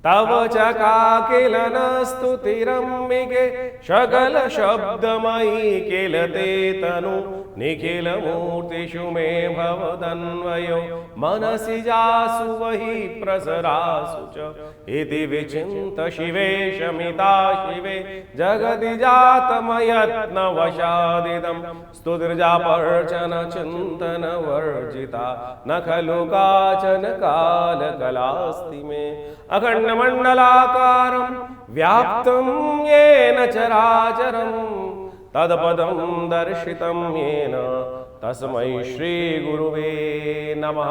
तव चकाकिलन स्तुतिरम्बिके सकल शब्दमयी किल ते तनु निखिल मूर्तिषु मे भवदन्वयो मनसि जासु वही प्रसरासु च इति विचिन्त शिवे शमिता शिवे जगति जातमयत्न वशादिदं स्तुतिर्जापर्चन चिन्तन वर्जिता न खलु काचन कालकलास्ति मे अखंड मंडलाकारं व्याप्तं येन चराचरं तत्पदं दर्शितं येन तस्मै श्री गुरुवे नमः।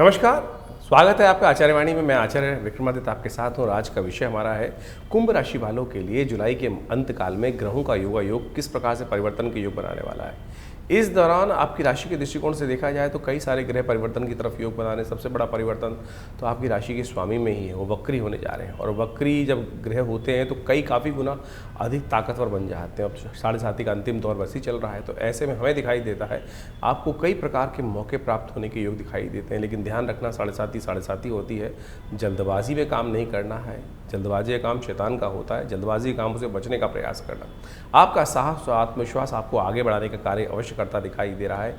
नमस्कार, स्वागत है आपका आचार्यवाणी में। मैं आचार्य विक्रमादित्य आपके साथ हूँ। आज का विषय हमारा है कुंभ राशि वालों के लिए जुलाई के अंत काल में ग्रहों का योग किस प्रकार से परिवर्तन के योग बनाने वाला है। इस दौरान आपकी राशि के दृष्टिकोण से देखा जाए तो कई सारे ग्रह परिवर्तन की तरफ योग बनाने, सबसे बड़ा परिवर्तन तो आपकी राशि के स्वामी में ही है, वो वक्री होने जा रहे हैं। और वक्री जब ग्रह होते हैं तो काफ़ी गुना अधिक ताकतवर बन जाते हैं। अब 7.5 का अंतिम दौर वैसे ही चल रहा है, तो ऐसे में हमें दिखाई देता है आपको कई प्रकार के मौके प्राप्त होने के योग दिखाई देते हैं। लेकिन ध्यान रखना, 7.5 होती है, जल्दबाजी में काम नहीं करना है। जल्दबाजी का काम शैतान का होता है। जल्दबाजी के कामों से बचने का प्रयास करना। आपका साहस और आत्मविश्वास आपको आगे बढ़ाने का कार्य अवश्य करता दिखाई दे रहा है।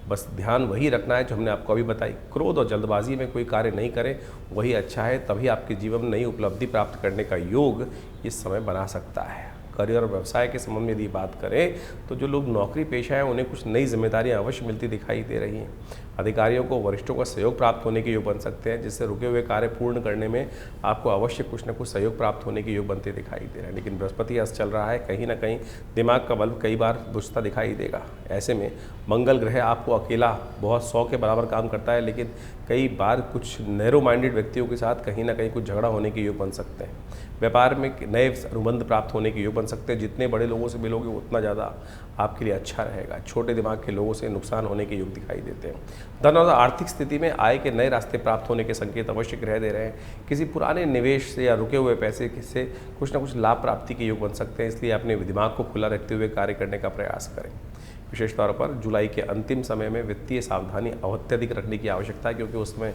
बस ध्यान वही रखना है जो हमने आपको अभी बताई। क्रोध और जल्दबाजी में कोई कार्य नहीं करें, वही अच्छा है। तभी आपके जीवन में नई उपलब्धि प्राप्त करने का योग इस समय बना सकता है। करियर और व्यवसाय के संबंध में यदि बात करें तो जो लोग नौकरी पेशा है उन्हें कुछ नई जिम्मेदारियां अवश्य मिलती दिखाई दे रही हैं। अधिकारियों को वरिष्ठों का सहयोग प्राप्त होने के योग बन सकते हैं, जिससे रुके हुए कार्य पूर्ण करने में आपको अवश्य कुछ न कुछ सहयोग प्राप्त होने के योग बनते दिखाई दे रहे हैं। लेकिन बृहस्पति अस्त चल रहा है, कहीं ना कहीं दिमाग का बल्ब कई बार बुझता दिखाई देगा। ऐसे में मंगल ग्रह आपको अकेला बहुत 100 के बराबर काम करता है, लेकिन कई बार कुछ नैरो माइंडेड व्यक्तियों के साथ कहीं ना कहीं कुछ झगड़ा होने के योग बन सकते हैं। व्यापार में नए अनुबंध प्राप्त होने के योग बन सकते हैं। जितने बड़े लोगों से मिलोगे उतना ज़्यादा आपके लिए अच्छा रहेगा। छोटे दिमाग के लोगों से नुकसान होने के योग दिखाई देते हैं। धन और आर्थिक स्थिति में आय के नए रास्ते प्राप्त होने के संकेत अवश्य ग्रह दे रहे हैं। किसी पुराने निवेश से या रुके हुए पैसे से कुछ ना कुछ लाभ प्राप्ति के योग बन सकते हैं, इसलिए अपने दिमाग को खुला रखते हुए कार्य करने का प्रयास करें। विशेष तौर पर जुलाई के अंतिम समय में वित्तीय सावधानी अत्यधिक रखने की आवश्यकता है, क्योंकि उसमें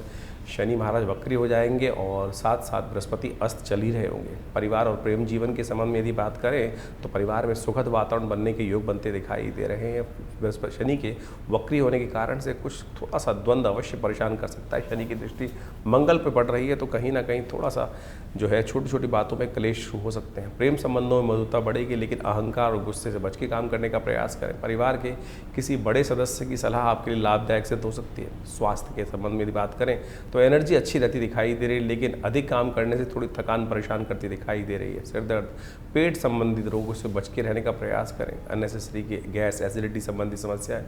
शनि महाराज वक्री हो जाएंगे और साथ साथ बृहस्पति अस्त चल ही रहे होंगे। परिवार और प्रेम जीवन के संबंध में यदि बात करें तो परिवार में सुखद वातावरण बनने के योग बनते दिखाई दे रहे हैं। बृहस्पति शनि के वक्री होने के कारण से कुछ थोड़ा सा द्वंद्व अवश्य परेशान कर सकता है। शनि की दृष्टि मंगल पर पड़ रही है, तो कहीं ना कहीं थोड़ा सा जो है छोटी छोटी बातों में क्लेश शुरू हो सकते हैं। प्रेम संबंधों में मधुरता बढ़ेगी, लेकिन अहंकार और गुस्से से बच के काम करने का प्रयास करें। परिवार के किसी बड़े सदस्य की सलाह आपके लिए लाभदायक सिद्ध हो सकती है। स्वास्थ्य के संबंध में यदि बात करें तो एनर्जी अच्छी रहती दिखाई दे रही है, लेकिन अधिक काम करने से थोड़ी थकान परेशान करती दिखाई दे रही है। सिर दर्द, पेट संबंधित रोगों से बच के रहने का प्रयास करें। अननेसेसरी की गैस, एसिडिटी संबंधी समस्याएं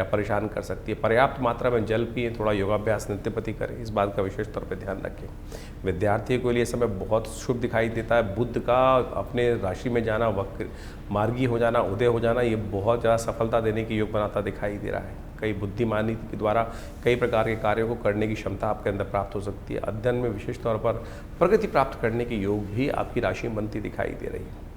परेशान कर सकती है। पर्याप्त मात्रा में जल पिए, थोड़ा योगाभ्यास नित्यपति करें, इस बात का विशेष तौर पर ध्यान रखें। विद्यार्थियों के लिए समय बहुत शुभ दिखाई देता है। बुध का अपने राशि में जाना, वक्र मार्गी हो जाना, उदय हो जाना, ये बहुत ज़्यादा सफलता देने की योग बनाता दिखाई दे रहा है। कई बुद्धिमानी के द्वारा कई प्रकार के कार्यों को करने की क्षमता आपके अंदर प्राप्त हो सकती है। अध्ययन में विशेष तौर पर प्रगति प्राप्त करने के योग भी आपकी राशि में बनती दिखाई दे रही है।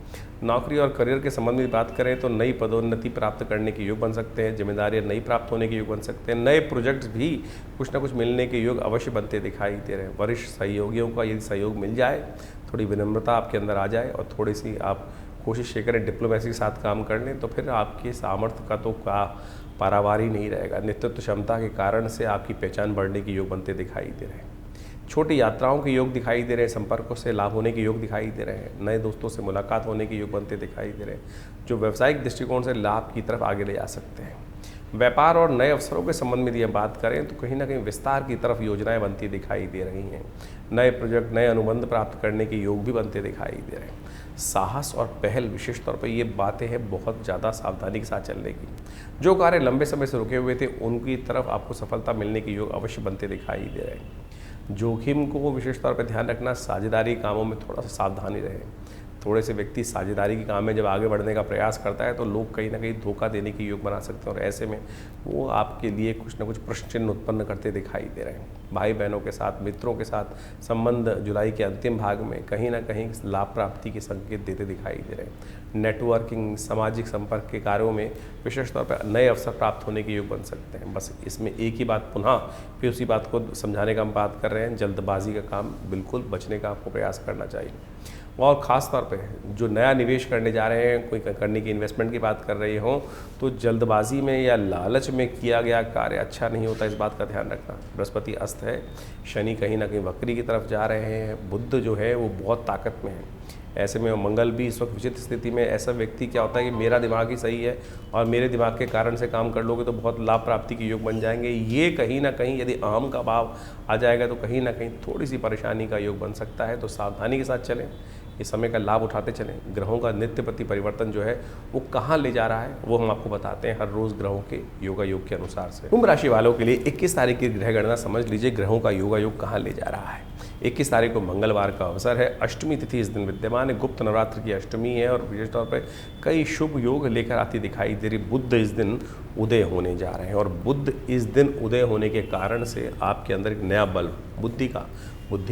नौकरी और करियर के संबंध में बात करें तो नई पदोन्नति प्राप्त करने के योग बन सकते हैं। जिम्मेदारियां नई प्राप्त होने के योग बन सकते हैं। नए प्रोजेक्ट्स भी कुछ ना कुछ मिलने के योग अवश्य बनते दिखाई दे रहे हैं। वरिष्ठ सहयोगियों का यदि सहयोग मिल जाए, थोड़ी विनम्रता आपके अंदर आ जाए और थोड़ी सी आप कोशिश ये करें डिप्लोमेसी के साथ काम कर लें, तो फिर आपके सामर्थ्य का तो पारावार ही नहीं रहेगा। नेतृत्व क्षमता के कारण से आपकी पहचान बढ़ने के योग बनते दिखाई दे रहे हैं। छोटी यात्राओं के योग दिखाई दे रहे हैं। संपर्कों से लाभ होने के योग दिखाई दे रहे हैं। नए दोस्तों से मुलाकात होने के योग बनते दिखाई दे रहे हैं, जो व्यावसायिक दृष्टिकोण से लाभ की तरफ आगे ले जा सकते हैं। व्यापार और नए अवसरों के संबंध में यदि हम बात करें तो कहीं ना कहीं विस्तार की तरफ योजनाएं बनती दिखाई दे रही हैं। नए प्रोजेक्ट, नए अनुबंध प्राप्त करने के योग भी बनते दिखाई दे रहे हैं। साहस और पहल, विशेष तौर पर ये बातें हैं बहुत ज़्यादा सावधानी के साथ चलने की। जो कार्य लंबे समय से रुके हुए थे उनकी तरफ आपको सफलता मिलने के योग अवश्य बनते दिखाई दे रहे हैं। जोखिम को विशेष तौर पर ध्यान रखना, साझेदारी कामों में थोड़ा सा सावधानी रहे। थोड़े से व्यक्ति साझेदारी के काम में जब आगे बढ़ने का प्रयास करता है तो लोग कहीं ना कहीं धोखा देने के योग बना सकते हैं, और ऐसे में वो आपके लिए कुछ ना कुछ प्रश्न चिन्ह उत्पन्न करते दिखाई दे रहे हैं। भाई बहनों के साथ, मित्रों के साथ संबंध जुलाई के अंतिम भाग में कहीं ना कहीं लाभ प्राप्ति के संकेत देते दिखाई दे रहे हैं। नेटवर्किंग, सामाजिक संपर्क के कार्यों में विशेष तौर पर नए अवसर प्राप्त होने के योग बन सकते हैं। बस इसमें एक ही बात, पुनः फिर उसी बात को समझाने का हम बात कर रहे हैं, जल्दबाजी का काम बिल्कुल बचने का आपको प्रयास करना चाहिए। और ख़ास तौर पे जो नया निवेश करने जा रहे हैं, कोई करने की इन्वेस्टमेंट की बात कर रहे हों, तो जल्दबाजी में या लालच में किया गया कार्य अच्छा नहीं होता, इस बात का ध्यान रखना। बृहस्पति अस्त है, शनि कहीं ना कहीं वक्री की तरफ जा रहे हैं, बुध जो है वो बहुत ताकत में है। ऐसे में मंगल भी इस वक्त विचित्र स्थिति में। ऐसा व्यक्ति क्या होता है कि मेरा दिमाग ही सही है और मेरे दिमाग के कारण से काम कर लोगे तो बहुत लाभ प्राप्ति के योग बन जाएंगे। ये कहीं ना कहीं यदि अहम का भाव आ जाएगा तो कहीं ना कहीं थोड़ी सी परेशानी का योग बन सकता है। तो सावधानी के साथ चलें, इस समय का लाभ उठाते चलें। ग्रहों का नित्य प्रति परिवर्तन जो है वो कहाँ ले जा रहा है वो हम आपको बताते हैं हर रोज़ ग्रहों के योगा योग के अनुसार से। कुंभ राशि वालों के लिए 21 तारीख की ग्रह गणना समझ लीजिए, ग्रहों का योगा योग कहाँ ले जा रहा है। 21 तारीख को मंगलवार का अवसर है, अष्टमी तिथि इस दिन विद्यमान है, गुप्त नवरात्र की अष्टमी है और विशेष तौर पर कई शुभ योग लेकर आती दिखाई दे रही। बुध इस दिन उदय होने जा रहे हैं और बुध इस दिन उदय होने के कारण से आपके अंदर एक नया बल, बुद्धि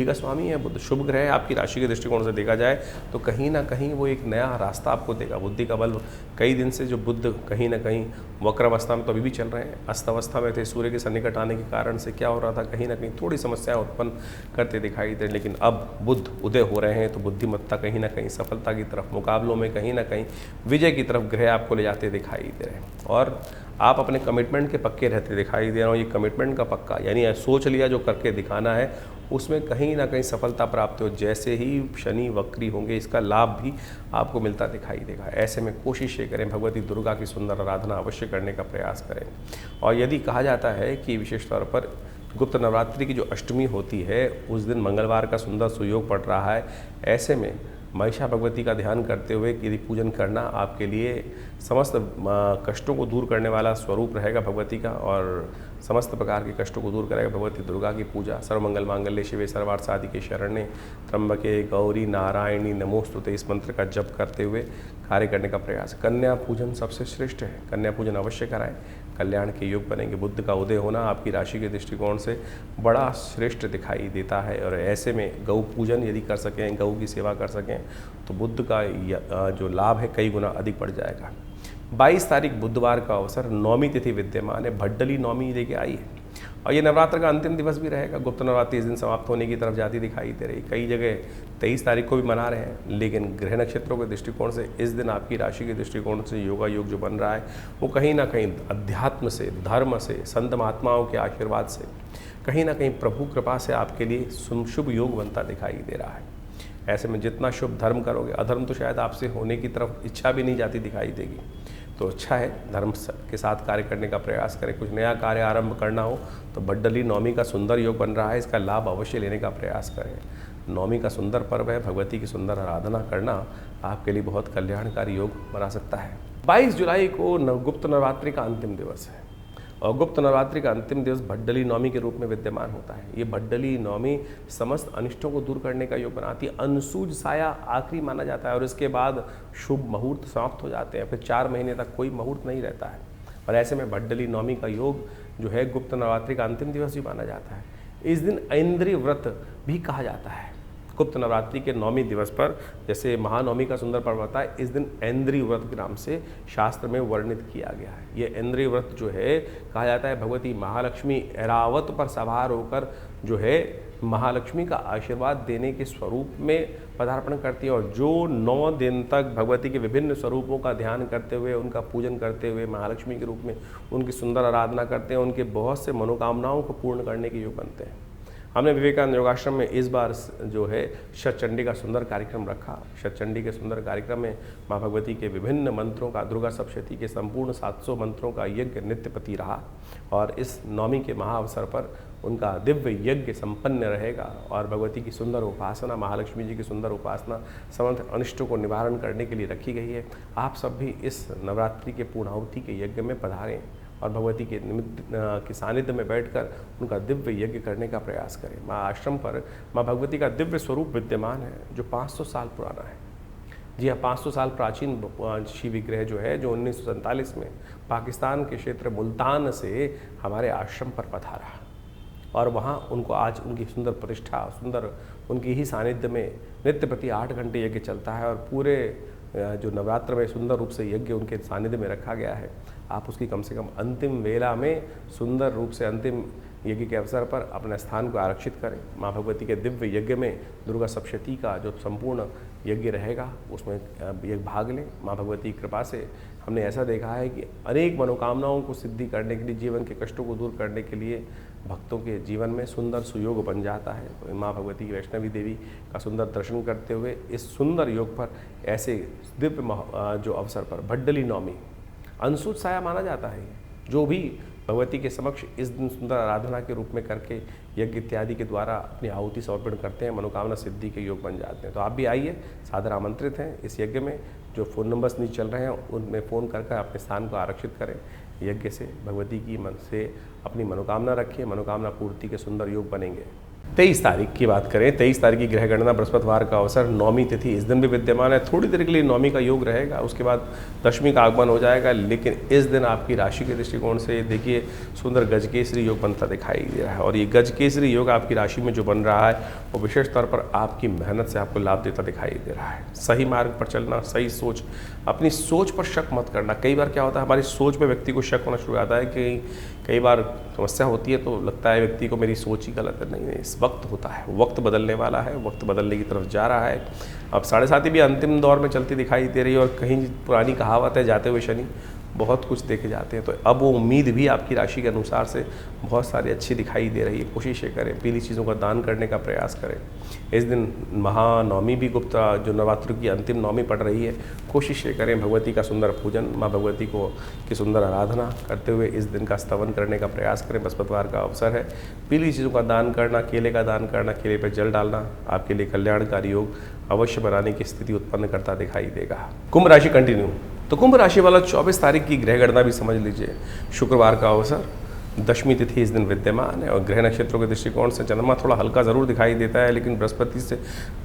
का स्वामी है बुध, शुभ ग्रह है। आपकी राशि के दृष्टिकोण से देखा जाए तो कहीं ना कहीं वो एक नया रास्ता आपको देगा। बुद्धि का बल, कई दिन से जो बुध कहीं ना कहीं वक्र अवस्था में तो अभी भी चल रहे हैं, अस्त अवस्था में थे, सूर्य के सन्निकट आने के कारण से क्या हो रहा था, कहीं ना कहीं थोड़ी समस्याएं उत्पन्न करते दिखाई दे। लेकिन अब बुध उदय हो रहे हैं तो बुद्धिमत्ता कहीं ना कहीं सफलता की तरफ, मुकाबलों में कहीं ना कहीं विजय की तरफ ग्रह आपको ले जाते दिखाई दे रहे हैं और आप अपने कमिटमेंट के पक्के रहते दिखाई दे रहे हो। ये कमिटमेंट का पक्का यानी सोच लिया जो करके दिखाना है, उसमें कहीं ना कहीं सफलता प्राप्त हो। जैसे ही शनि वक्री होंगे इसका लाभ भी आपको मिलता दिखाई देगा। ऐसे में कोशिश ये करें, भगवती दुर्गा की सुंदर आराधना अवश्य करने का प्रयास करें। और यदि कहा जाता है कि विशेष तौर पर गुप्त नवरात्रि की जो अष्टमी होती है उस दिन मंगलवार का सुंदर सुयोग पड़ रहा है, ऐसे में महिषा भगवती का ध्यान करते हुए यदि पूजन करना आपके लिए समस्त कष्टों को दूर करने वाला स्वरूप रहेगा भगवती का, और समस्त प्रकार के कष्टों को दूर करेगा भगवती दुर्गा की पूजा। सर्वमंगल मांगल्ये शिवे सर्वार्थ साधिके शरण्ये त्र्यंबके गौरी नारायणी नमोस्तुते, इस मंत्र का जप करते हुए कार्य करने का प्रयास। कन्या पूजन सबसे श्रेष्ठ है, कन्या पूजन अवश्य कराएं, कल्याण के योग बनेंगे। बुध का उदय होना आपकी राशि के दृष्टिकोण से बड़ा श्रेष्ठ दिखाई देता है और ऐसे में गौ पूजन यदि कर सकें, गौ की सेवा कर सकें तो बुध का जो लाभ है कई गुना अधिक बढ़ जाएगा। 22 तारीख बुधवार का अवसर, नौमी तिथि विद्यमान है, भड्डली नौमी लेके आई है और ये नवरात्र का अंतिम दिवस भी रहेगा। गुप्त नवरात्रि इस दिन समाप्त होने की तरफ जाती दिखाई दे रही। कई जगह 23 तारीख को भी मना रहे हैं, लेकिन ग्रह नक्षत्रों के दृष्टिकोण से इस दिन आपकी राशि के दृष्टिकोण से योगा योग जो बन रहा है वो कहीं ना कहीं अध्यात्म से, धर्म से, संत महात्माओं के आशीर्वाद से, कहीं ना कहीं प्रभु कृपा से आपके लिए शुभ योग बनता दिखाई दे रहा है। ऐसे में जितना शुभ धर्म करोगे, अधर्म तो शायद आपसे होने की तरफ इच्छा भी नहीं जाती दिखाई देगी, तो अच्छा है धर्म के साथ कार्य करने का प्रयास करें। कुछ नया कार्य आरंभ करना हो तो भड्डली नौमी का सुंदर योग बन रहा है, इसका लाभ अवश्य लेने का प्रयास करें। नौमी का सुंदर पर्व है, भगवती की सुंदर आराधना करना आपके लिए बहुत कल्याणकारी योग बना सकता है। 22 जुलाई को गुप्त नवरात्रि का अंतिम दिवस है और गुप्त नवरात्रि का अंतिम दिवस भड्डली नौमी के रूप में विद्यमान होता है। ये भड्डली नौमी समस्त अनिष्टों को दूर करने का योग बनाती है। अनसूज साया आखिरी माना जाता है और इसके बाद शुभ मुहूर्त समाप्त हो जाते हैं, फिर 4 महीने तक कोई मुहूर्त नहीं रहता है और ऐसे में भड्डली नौमी का योग जो है गुप्त नवरात्रि का अंतिम दिवस भी माना जाता है। इस दिन ऐन्द्रिय व्रत भी कहा जाता है। गुप्त नवरात्रि के नौमी दिवस पर, जैसे महानवमी का सुंदर पर्व होता है, इस दिन ऐन्द्रिय व्रत के नाम से शास्त्र में वर्णित किया गया है। ये ऐन्द्रिय व्रत जो है कहा जाता है भगवती महालक्ष्मी ऐरावत पर सवार होकर जो है महालक्ष्मी का आशीर्वाद देने के स्वरूप में पदार्पण करती है और जो 9 दिन तक भगवती के विभिन्न स्वरूपों का ध्यान करते हुए, उनका पूजन करते हुए, महालक्ष्मी के रूप में उनकी सुंदर आराधना करते हैं, उनके बहुत से मनोकामनाओं को पूर्ण करने के योग बनते हैं। हमने विवेकानंद योगाश्रम में इस बार जो है शतचंडी का सुंदर कार्यक्रम रखा। शतचंडी के सुंदर कार्यक्रम में माँ भगवती के विभिन्न मंत्रों का, दुर्गा सप्तशती के संपूर्ण 700 मंत्रों का यज्ञ नित्यपति रहा और इस नौमी के महाअवसर पर उनका दिव्य यज्ञ संपन्न रहेगा और भगवती की सुंदर उपासना, महालक्ष्मी जी की सुंदर उपासना समस्त अनिष्टों को निवारण करने के लिए रखी गई है। आप सब भी इस नवरात्रि के पूर्णाहुति के यज्ञ में पधारें और भगवती के निमित्त के सानिध्य में बैठकर उनका दिव्य यज्ञ करने का प्रयास करें। माँ आश्रम पर माँ भगवती का दिव्य स्वरूप विद्यमान है जो 500 साल पुराना है। जी हाँ, 500 साल प्राचीन शिव विग्रह जो है, जो 1947 में पाकिस्तान के क्षेत्र मुल्तान से हमारे आश्रम पर पधारा और वहाँ उनको आज उनकी सुंदर प्रतिष्ठा, सुंदर उनकी ही सानिध्य में नित्य प्रति 8 घंटे यज्ञ चलता है और पूरे जो नवरात्र में सुंदर रूप से यज्ञ उनके सानिध्य में रखा गया है। आप उसकी कम से कम अंतिम वेला में सुंदर रूप से अंतिम यज्ञ के अवसर पर अपने स्थान को आरक्षित करें। माँ भगवती के दिव्य यज्ञ में दुर्गा सप्तशती का जो संपूर्ण यज्ञ रहेगा उसमें भाग लें। माँ भगवती की कृपा से हमने ऐसा देखा है कि अनेक मनोकामनाओं को सिद्धि करने के लिए, जीवन के कष्टों को दूर करने के लिए भक्तों के जीवन में सुंदर सुयोग बन जाता है। तो माँ भगवती की वैष्णवी देवी का सुंदर दर्शन करते हुए इस सुंदर योग पर ऐसे दिव्य जो अवसर पर भड्डली नवमी अनसूत साया माना जाता है। जो भी भगवती के समक्ष इस दिन सुंदर आराधना के रूप में करके यज्ञ इत्यादि के द्वारा अपनी आहुति समर्पण करते हैं, मनोकामना सिद्धि के योग बन जाते हैं। तो आप भी आइए, सादर आमंत्रित हैं इस यज्ञ में। जो फ़ोन नंबर्स नीचे चल रहे हैं उनमें फ़ोन करके अपने स्थान को आरक्षित करें। यज्ञ से भगवती की मन से अपनी मनोकामना रखिए, मनोकामना पूर्ति के सुंदर योग बनेंगे। 23 तारीख की बात करें, 23 तारीख की ग्रह गणना बृहस्पतिवार का अवसर, नौमी तिथि इस दिन भी विद्यमान है। थोड़ी देर के लिए नौमी का योग रहेगा, उसके बाद दशमी का आगमन हो जाएगा। लेकिन इस दिन आपकी राशि के दृष्टिकोण से देखिए सुंदर गजकेसरी योग बनता दिखाई दे रहा है और ये गजकेसरी योग आपकी राशि में जो बन रहा है वो विशेष तौर पर आपकी मेहनत से आपको लाभ देता दिखाई दे रहा है। सही मार्ग पर चलना, सही सोच, अपनी सोच पर शक मत करना। कई बार क्या होता है, हमारी सोच में व्यक्ति को शक होना शुरू हो जाता है कि कई बार समस्या होती है तो लगता है व्यक्ति को मेरी सोच ही गलत है। नहीं, इस वक्त होता है, वक्त बदलने वाला है, वक्त बदलने की तरफ जा रहा है। अब 7:30 भी अंतिम दौर में चलती दिखाई दे रही है और कहीं पुरानी कहावत है, जाते हुए शनि बहुत कुछ देखे जाते हैं। तो अब वो उम्मीद भी आपकी राशि के अनुसार से बहुत सारी अच्छी दिखाई दे रही है। कोशिशें करें, पीली चीज़ों का दान करने का प्रयास करें। इस दिन महानवमी भी गुप्त जो नवरात्र की अंतिम नवमी पड़ रही है, कोशिशें करें भगवती का सुंदर पूजन, माँ भगवती को की सुंदर आराधना करते हुए इस दिन का स्तवन करने का प्रयास करें। बृहस्पतिवार का अवसर है, पीली चीज़ों का दान करना, केले का दान करना, केले पर जल डालना आपके लिए कल्याणकारी योग अवश्य बनाने की स्थिति उत्पन्न करता दिखाई देगा। कुंभ राशि कंटिन्यू। तो कुंभ राशि वाला 24 तारीख की ग्रह गणना भी समझ लीजिए। शुक्रवार का अवसर, दशमी तिथि इस दिन विद्यमान है और ग्रह नक्षत्रों के दृष्टिकोण से चंद्रमा थोड़ा हल्का ज़रूर दिखाई देता है, लेकिन बृहस्पति से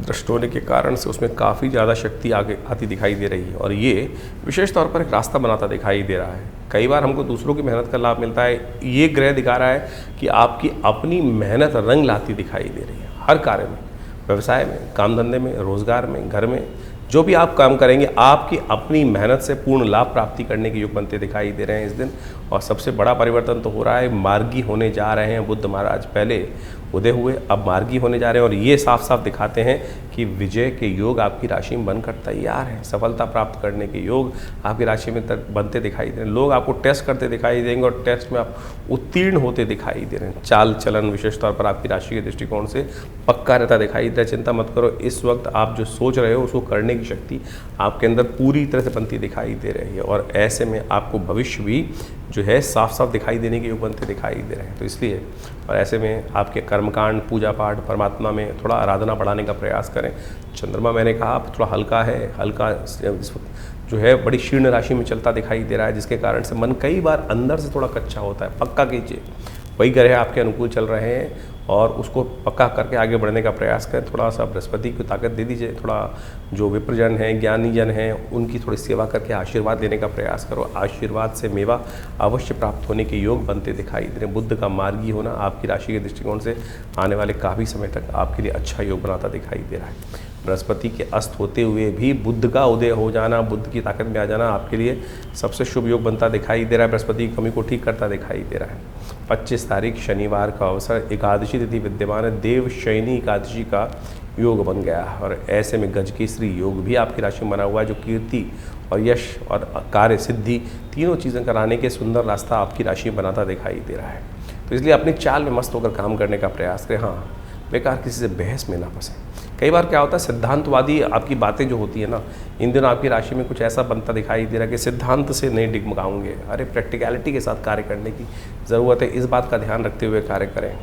दृष्ट होने के कारण से उसमें काफ़ी ज़्यादा शक्ति आगे आती दिखाई दे रही है और ये विशेष तौर पर एक रास्ता बनाता दिखाई दे रहा है। कई बार हमको दूसरों की मेहनत का लाभ मिलता है। ये ग्रह दिखा रहा है कि आपकी अपनी मेहनत रंग लाती दिखाई दे रही है। हर कार्य में, व्यवसाय में, काम धंधे में, रोजगार में, घर में, जो भी आप काम करेंगे आपकी अपनी मेहनत से पूर्ण लाभ प्राप्ति करने के योग बनते दिखाई दे रहे हैं इस दिन। और सबसे बड़ा परिवर्तन तो हो रहा है, मार्गी होने जा रहे हैं बुद्ध महाराज। पहले उदय हुए, अब मार्गी होने जा रहे हैं और ये साफ साफ दिखाते हैं कि विजय के योग आपकी राशि में बनकर तैयार हैं। सफलता प्राप्त करने के योग आपकी राशि में बनते दिखाई दे रहे हैं। लोग आपको टेस्ट करते दिखाई देंगे और टेस्ट में आप उत्तीर्ण होते दिखाई दे रहे हैं। चाल चलन विशेष तौर पर आपकी राशि के दृष्टिकोण से पक्का रहता दिखाई दे रहा है। चिंता मत करो, इस वक्त आप जो सोच रहे हो उसको करने की शक्ति आपके अंदर पूरी तरह से बनती दिखाई दे रही है और ऐसे में आपको भविष्य भी जो है साफ साफ दिखाई देने के योग बनते दिखाई दे रहे हैं। तो इसलिए और ऐसे में आपके कर्मकांड, पूजा पाठ, परमात्मा में थोड़ा आराधना बढ़ाने का प्रयास करें। चंद्रमा मैंने कहा आप थोड़ा हल्का है, हल्का इस वक्त जो है बड़ी शीर्ण राशि में चलता दिखाई दे रहा है, जिसके कारण से मन कई बार अंदर से थोड़ा कच्चा होता है। पक्का कीजिए, वही ग्रह आपके अनुकूल चल रहे हैं और उसको पक्का करके आगे बढ़ने का प्रयास करें। थोड़ा सा बृहस्पति को ताकत दे दीजिए। थोड़ा जो विप्रजन हैं, ज्ञानी जन हैं, उनकी थोड़ी सेवा करके आशीर्वाद लेने का प्रयास करो। आशीर्वाद से मेवा अवश्य प्राप्त होने के योग बनते दिखाई दे रहे हैं। बुद्ध का मार्गी होना आपकी राशि के दृष्टिकोण से आने वाले काफ़ी समय तक आपके लिए अच्छा योग बनाता दिखाई दे रहा है। बृहस्पति के अस्त होते हुए भी बुद्ध का उदय हो जाना, बुद्ध की ताकत में आ जाना आपके लिए सबसे शुभ योग बनता दिखाई दे रहा है। बृहस्पति की कमी को ठीक करता दिखाई दे रहा है। 25 तारीख शनिवार का अवसर, एकादशी तिथि विद्यमान है। देव शयनी एकादशी का योग बन गया और ऐसे में गजकेसरी योग भी आपकी राशि में बना हुआ है, जो कीर्ति और यश और कार्य सिद्धि तीनों चीज़ें कराने के सुंदर रास्ता आपकी राशि में बनाता दिखाई दे रहा है। तो इसलिए अपनी चाल में मस्त होकर काम करने का प्रयास करें। हाँ, बेकार किसी से बहस में ना फंसे। कई बार क्या होता है, सिद्धांतवादी आपकी बातें जो होती है ना, इन दिनों आपकी राशि में कुछ ऐसा बनता दिखाई दे रहा है कि सिद्धांत से नहीं डिगमगाऊंगे। अरे प्रैक्टिकलिटी के साथ कार्य करने की ज़रूरत है, इस बात का ध्यान रखते हुए कार्य करें।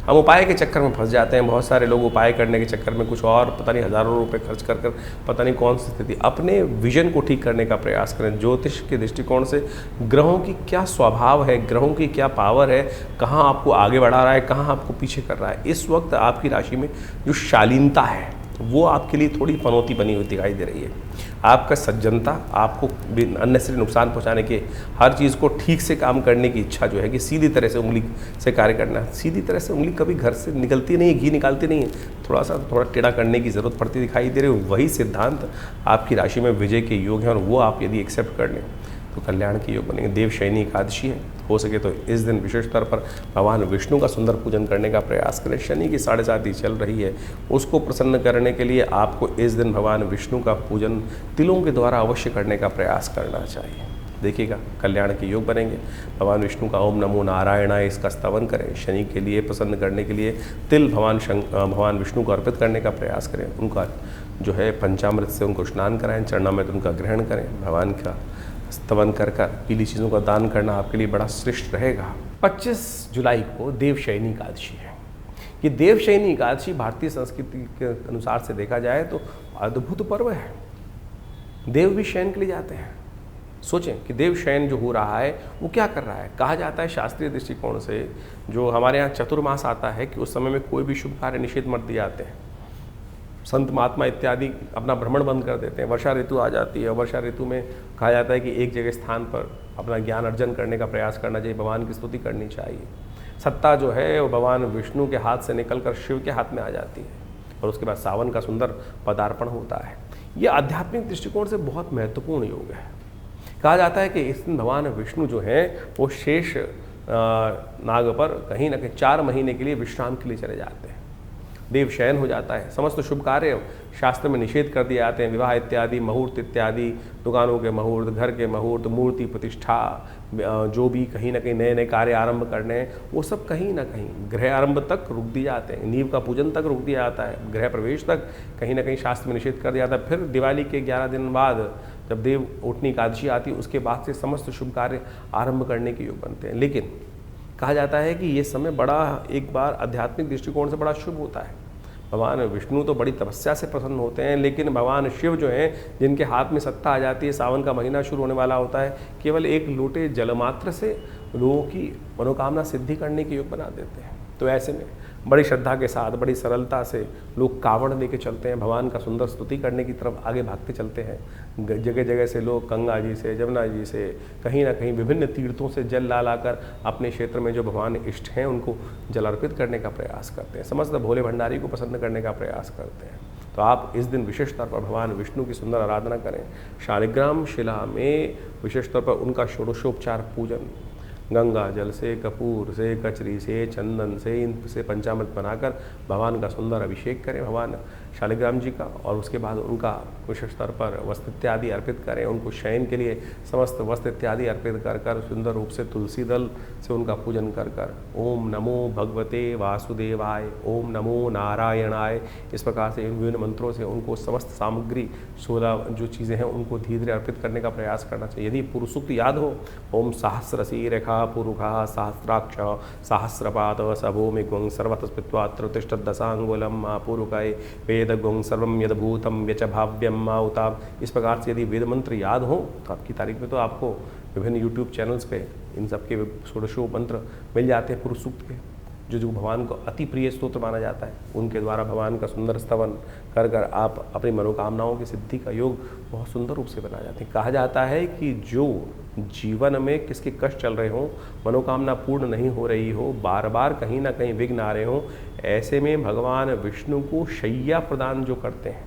हम उपाय के चक्कर में फंस जाते हैं। बहुत सारे लोग उपाय करने के चक्कर में कुछ और पता नहीं हज़ारों रुपए खर्च कर कर पता नहीं कौन सी स्थिति। अपने विजन को ठीक करने का प्रयास करें। ज्योतिष के दृष्टिकोण से ग्रहों की क्या स्वभाव है, ग्रहों की क्या पावर है, कहाँ आपको आगे बढ़ा रहा है, कहाँ आपको पीछे कर रहा है। इस वक्त आपकी राशि में जो शालीनता है, वो आपके लिए थोड़ी पनौती बनी हुई दिखाई दे रही है। आपका सज्जनता, आपको अननेसेसरी नुकसान पहुंचाने के, हर चीज़ को ठीक से काम करने की इच्छा जो है कि सीधी तरह से उंगली से कार्य करना। सीधी तरह से उंगली कभी घर से निकलती नहीं है, घी निकालती नहीं है, थोड़ा टेढ़ा करने की ज़रूरत पड़ती दिखाई दे रही है। वही सिद्धांत आपकी राशि में विजय के योग हैं, और वो आप यदि एक्सेप्ट कर लें तो कल्याण के योग बनेंगे। देवशयनी एकादशी है, हो सके तो इस दिन विशेष तौर पर भगवान विष्णु का सुंदर पूजन करने का प्रयास करें। शनि की 7.5 चल रही है, उसको प्रसन्न करने के लिए आपको इस दिन भगवान विष्णु का पूजन तिलों के द्वारा अवश्य करने का प्रयास करना चाहिए। देखिएगा कल्याण के योग बनेंगे। भगवान विष्णु का ओम नमो नारायणाय इसका स्तवन करें। शनि के लिए प्रसन्न करने के लिए तिल भगवान विष्णु को अर्पित करने का प्रयास करें। उनका जो है पंचामृत से उनको स्नान कराएं, चरणामृत उनका ग्रहण करें। भगवान का स्तवन कर पीली चीज़ों का दान करना आपके लिए बड़ा श्रेष्ठ रहेगा। 25 जुलाई को देवशयनी एकादशी है। ये देवशयनी एकादशी भारतीय संस्कृति के अनुसार से देखा जाए तो अद्भुत पर्व है। देव भी शयन के लिए जाते हैं। सोचें कि देव शयन जो हो रहा है वो क्या कर रहा है। कहा जाता है शास्त्रीय दृष्टिकोण से, जो हमारे यहाँ चतुर्मास आता है, कि उस समय में कोई भी शुभ कार्य निषेध मत दिए जाते हैं। संत महात्मा इत्यादि अपना भ्रमण बंद कर देते हैं। वर्षा ऋतु आ जाती है, वर्षा ऋतु में कहा जाता है कि एक जगह स्थान पर अपना ज्ञान अर्जन करने का प्रयास करना चाहिए, भगवान की स्तुति करनी चाहिए। सत्ता जो है वो भगवान विष्णु के हाथ से निकलकर शिव के हाथ में आ जाती है, और उसके बाद सावन का सुंदर पदार्पण होता है। ये आध्यात्मिक दृष्टिकोण से बहुत महत्वपूर्ण योग है। कहा जाता है कि इस दिन भगवान विष्णु जो हैं वो शेष नाग पर कहीं ना कहीं 4 महीने के लिए विश्राम के लिए चले जाते हैं। देव शयन हो जाता है। समस्त शुभ कार्य शास्त्र में निषेध कर दिए जाते हैं। विवाह इत्यादि, मुहूर्त इत्यादि, दुकानों के मुहूर्त, घर के मुहूर्त, मूर्ति प्रतिष्ठा, जो भी कहीं ना कहीं नए नए कार्य आरंभ करने हैं, वो सब कहीं ना कहीं गृह आरंभ तक रुक दिए जाते हैं। नींव का पूजन तक रुक दिया जाता है। गृह प्रवेश तक कहीं ना कहीं शास्त्र में निषेध कर दिया जाता है। फिर दिवाली के 11 दिन बाद जब देव उठनी एकादशी आती है, उसके बाद से समस्त शुभ कार्य आरंभ करने के योग बनते हैं। लेकिन कहा जाता है कि ये समय बड़ा एक बार आध्यात्मिक दृष्टिकोण से बड़ा शुभ होता है। भगवान विष्णु तो बड़ी तपस्या से प्रसन्न होते हैं, लेकिन भगवान शिव जो हैं, जिनके हाथ में सत्ता आ जाती है, सावन का महीना शुरू होने वाला होता है, केवल एक लोटे जलमात्र से लोगों की मनोकामना सिद्धि करने के योग बना देते हैं। तो ऐसे में बड़ी श्रद्धा के साथ, बड़ी सरलता से लोग कावड़ लेके चलते हैं, भगवान का सुंदर स्तुति करने की तरफ आगे भागते चलते हैं। जगह जगह से लोग गंगा जी से, जमुना जी से, कहीं ना कहीं विभिन्न तीर्थों से जल ला लाकर अपने क्षेत्र में जो भगवान इष्ट हैं उनको जल अर्पित करने का प्रयास करते हैं। समस्त भोले भंडारी को प्रसन्न करने का प्रयास करते हैं। तो आप इस दिन विशेष तौर पर भगवान विष्णु की सुंदर आराधना करें। शालिग्राम शिला में विशेष तौर पर उनका षोडशोपचार पूजन, गंगा जल से, कपूर से, कचरी से, चंदन से, इनसे पंचामृत बनाकर भगवान का सुंदर अभिषेक करें भगवान शालिग्राम जी का, और उसके बाद उनका विशेष तौर पर वस्त्र इत्यादि अर्पित करें। उनको शयन के लिए समस्त वस्त्र इत्यादि अर्पित कर कर सुंदर रूप से तुलसी दल से उनका पूजन कर कर ओम नमो भगवते वासुदेवाय, ओम नमो नारायणाय, इस प्रकार से विभिन्न मंत्रों से उनको समस्त सामग्री 16 जो चीज़ें हैं उनको धीरे धीरे अर्पित करने का प्रयास करना चाहिए। यदि पुरुष सूक्त याद हो, ओम सहस्रसी रेखा पुरुखा सहस्राक्ष सहस्रपाद सभूमि गुं सर्वतस्पित्वात्र तिष्ठत् दशांगुलम मा पुरुकाय वेद गुं सर्वम यदभूतम व्यच भाव्यम मा उताम। इस प्रकार से यदि वेद मंत्र याद हो तो आपकी तारीख में तो आपको विभिन्न यूट्यूब चैनल्स पे इन सब के षोडशो मंत्र मिल जाते हैं पुरुष सूक्त के, जो भगवान को अति प्रिय स्तोत्र माना जाता है। उनके द्वारा भगवान का सुंदर स्तवन कर कर आप अपनी मनोकामनाओं की सिद्धि का योग बहुत सुंदर रूप से बना जाते हैं। कहा जाता है कि जो जीवन में किसके कष्ट चल रहे हों, मनोकामना पूर्ण नहीं हो रही हो, बार बार कहीं ना कहीं विघ्न आ रहे हों, ऐसे में भगवान विष्णु को शैया प्रदान जो करते हैं,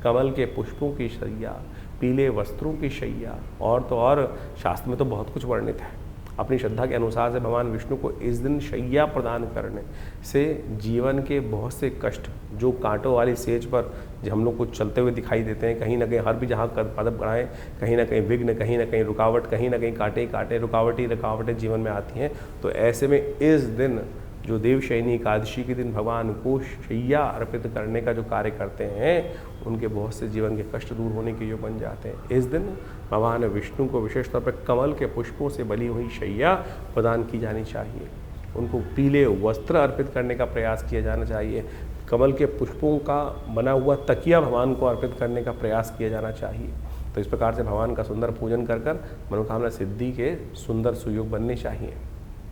कमल के पुष्पों की शैया, पीले वस्त्रों की शैया, और तो और शास्त्र में तो बहुत कुछ वर्णित है। अपनी श्रद्धा के अनुसार से भगवान विष्णु को इस दिन शैया प्रदान करने से जीवन के बहुत से कष्ट जो कांटों वाली सेज पर जो हम लोग को चलते हुए दिखाई देते हैं, कहीं ना कहीं हर भी जहाँ कदम बढ़ाएं, कहीं ना कहीं विघ्न, कहीं ना कहीं रुकावट, कहीं ना कहीं कांटे कांटे रुकावटें जीवन में आती हैं। तो ऐसे में इस दिन जो देवशयनी एकादशी के दिन भगवान को शैया अर्पित करने का जो कार्य करते हैं, उनके बहुत से जीवन के कष्ट दूर होने के योग बन जाते हैं। इस दिन भगवान विष्णु को विशेष तौर पर कमल के पुष्पों से बनी हुई शैया प्रदान की जानी चाहिए। उनको पीले वस्त्र अर्पित करने का प्रयास किया जाना चाहिए। कमल के पुष्पों का बना हुआ तकिया भगवान को अर्पित करने का प्रयास किया जाना चाहिए। तो इस प्रकार से भगवान का सुंदर पूजन कर कर मनोकामना सिद्धि के सुंदर सुयोग बनने चाहिए।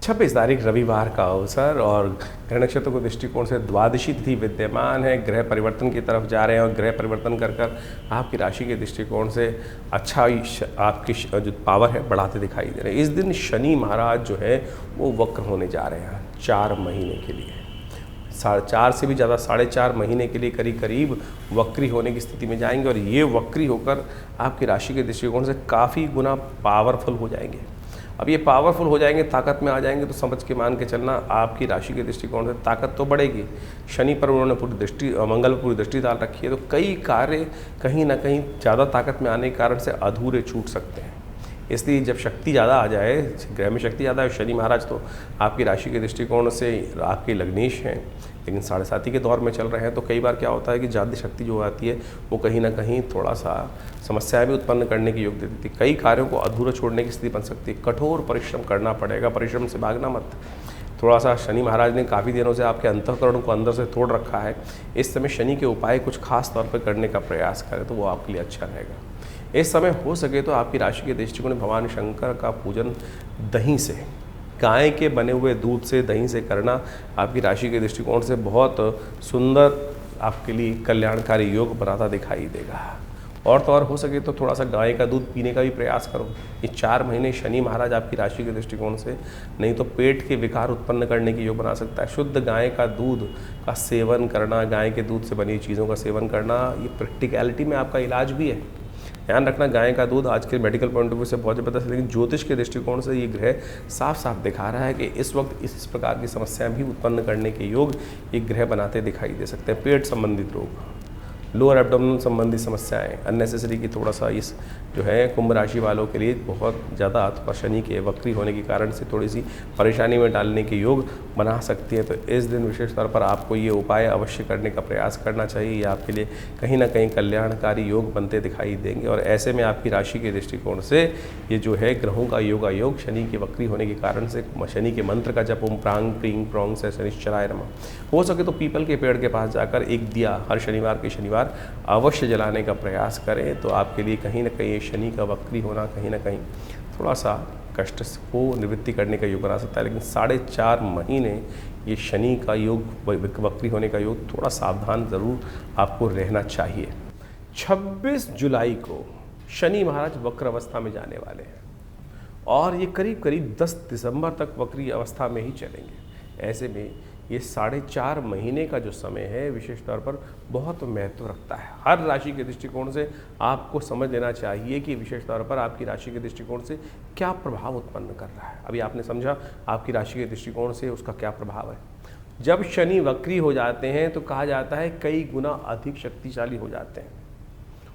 26 तारीख रविवार का अवसर और ग्रह नक्षत्र के दृष्टिकोण से द्वादशी तिथि विद्यमान है। ग्रह परिवर्तन की तरफ जा रहे हैं और ग्रह परिवर्तन कर कर आपकी राशि के दृष्टिकोण से अच्छा आपकी जो पावर है बढ़ाते दिखाई दे रहे हैं। इस दिन शनि महाराज जो है वो वक्र होने जा रहे हैं 4 महीने के लिए, 4 से भी ज़्यादा 4.5 महीने के लिए करीब करीब वक्री होने की स्थिति में जाएंगे और ये वक्री होकर आपकी राशि के दृष्टिकोण से काफ़ी गुना पावरफुल हो जाएंगे। अब ये पावरफुल हो जाएंगे, ताकत में आ जाएंगे, तो समझ के मान के चलना आपकी राशि के दृष्टिकोण से ताकत तो बढ़ेगी। शनि पर उन्होंने पूरी दृष्टि, मंगल पर पूरी दृष्टि डाल रखी है, तो कई कार्य कहीं ना कहीं ज़्यादा ताकत में आने के कारण से अधूरे छूट सकते हैं। इसलिए जब शक्ति ज़्यादा आ जाए, ग्रह में शक्ति ज़्यादा है, शनि महाराज तो आपकी राशि के दृष्टिकोण से आपके लग्नेश हैं लेकिन 7.5 के दौर में चल रहे हैं, तो कई बार क्या होता है कि ज़्यादा शक्ति जो आती है वो कहीं ना कहीं थोड़ा सा समस्याएं भी उत्पन्न करने की योग देती है। कई कार्यों को अधूरा छोड़ने की स्थिति बन सकती है। कठोर परिश्रम करना पड़ेगा, परिश्रम से भागना मत। थोड़ा सा शनि महाराज ने काफ़ी दिनों से आपके अंतःकरण को अंदर से तोड़ रखा है। इस समय शनि के उपाय कुछ खास तौर पर करने का प्रयास करें तो वो आपके लिए अच्छा रहेगा। इस समय हो सके तो आपकी राशि के दृष्टिकोण भगवान शंकर का पूजन दही से, गाय के बने हुए दूध से, दही से करना आपकी राशि के दृष्टिकोण से बहुत सुंदर आपके लिए कल्याणकारी योग बनाता दिखाई देगा। और तो और हो सके तो थोड़ा सा गाय का दूध पीने का भी प्रयास करो। ये 4 महीने शनि महाराज आपकी राशि के दृष्टिकोण से नहीं तो पेट के विकार उत्पन्न करने की योग बना सकता है। शुद्ध गाय का दूध का सेवन करना, गाय के दूध से बनी चीज़ों का सेवन करना, ये प्रैक्टिकलिटी में आपका इलाज भी है। ध्यान रखना, गाय का दूध आज के मेडिकल पॉइंट ऑफ व्यू से बहुत ज़बरदस्त है, लेकिन ज्योतिष के दृष्टिकोण से ये ग्रह साफ साफ दिखा रहा है कि इस वक्त इस प्रकार की समस्याएं भी उत्पन्न करने के योग ये ग्रह बनाते दिखाई दे सकते हैं। पेट संबंधित रोग, लोअर एब्डोमिनल संबंधी समस्याएं, अननेसेसरी की थोड़ा सा इस जो है कुंभ राशि वालों के लिए बहुत ज़्यादा अथवा शनि के वक्री होने के कारण से थोड़ी सी परेशानी में डालने के योग बना सकती है। तो इस दिन विशेष तौर पर आपको ये उपाय अवश्य करने का प्रयास करना चाहिए। ये आपके लिए कहीं ना कहीं कल्याणकारी योग बनते दिखाई देंगे और ऐसे में आपकी राशि के दृष्टिकोण से ये जो है ग्रहों का योग शनि के वक्री होने के कारण से शनि के मंत्र का जप ओम प्रांग प्रींग प्रोंग से शनिश्चराय नमः, हो सके तो पीपल के पेड़ के पास जाकर एक दिया हर शनिवार के शनिवार अवश्य जलाने का प्रयास करें, तो आपके लिए कहीं ना कहीं शनि का वक्री होना कहीं ना कहीं थोड़ा सा कष्ट को निवृत्ति करने का योग बना सकता है। लेकिन 4.5 महीने ये शनि का योग, वक्री होने का योग, थोड़ा सावधान ज़रूर आपको रहना चाहिए। 26 जुलाई को शनि महाराज वक्र अवस्था में जाने वाले हैं और ये करीब करीब 10 दिसंबर तक वक्री अवस्था में ही चलेंगे। ऐसे में ये 4.5 महीने का जो समय है विशेष तौर पर बहुत महत्व रखता है। हर राशि के दृष्टिकोण से आपको समझ लेना चाहिए कि विशेष तौर पर आपकी राशि के दृष्टिकोण से क्या प्रभाव उत्पन्न कर रहा है। अभी आपने समझा आपकी राशि के दृष्टिकोण से उसका क्या प्रभाव है। जब शनि वक्री हो जाते हैं तो कहा जाता है कई गुना अधिक शक्तिशाली हो जाते हैं।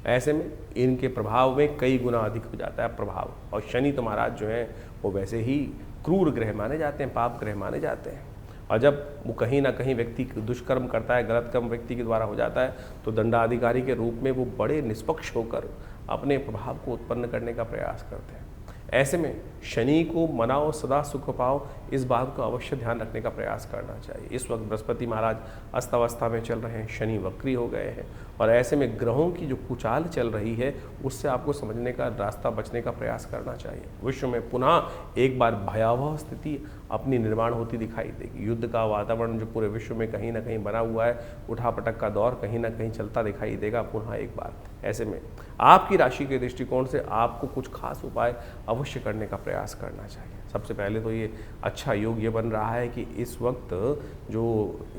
ऐसे में इनके प्रभाव में कई गुना अधिक हो जाता है प्रभाव। और शनि तो महाराज जो हैं वो वैसे ही क्रूर ग्रह माने जाते हैं, पाप ग्रह माने जाते हैं। और जब वो कहीं ना कहीं व्यक्ति दुष्कर्म करता है, गलत कर्म व्यक्ति के द्वारा हो जाता है, तो दंडाधिकारी के रूप में वो बड़े निष्पक्ष होकर अपने प्रभाव को उत्पन्न करने का प्रयास करते हैं। ऐसे में शनि को मनाओ, सदा सुख पाओ, इस बात को अवश्य ध्यान रखने का प्रयास करना चाहिए। इस वक्त बृहस्पति महाराज अस्तवस्था में चल रहे हैं, शनि वक्री हो गए हैं और ऐसे में ग्रहों की जो कुचाल चल रही है उससे आपको समझने का रास्ता, बचने का प्रयास करना चाहिए। विश्व में पुनः एक बार भयावह स्थिति अपनी निर्माण होती दिखाई देगी। युद्ध का वातावरण जो पूरे विश्व में कहीं ना कहीं बना हुआ है, उठापटक का दौर कहीं ना कहीं चलता दिखाई देगा पुनः एक बार। ऐसे में आपकी राशि के दृष्टिकोण से आपको कुछ खास उपाय अवश्य करने का प्रयास करना चाहिए। सबसे पहले तो ये अच्छा योग ये बन रहा है कि इस वक्त जो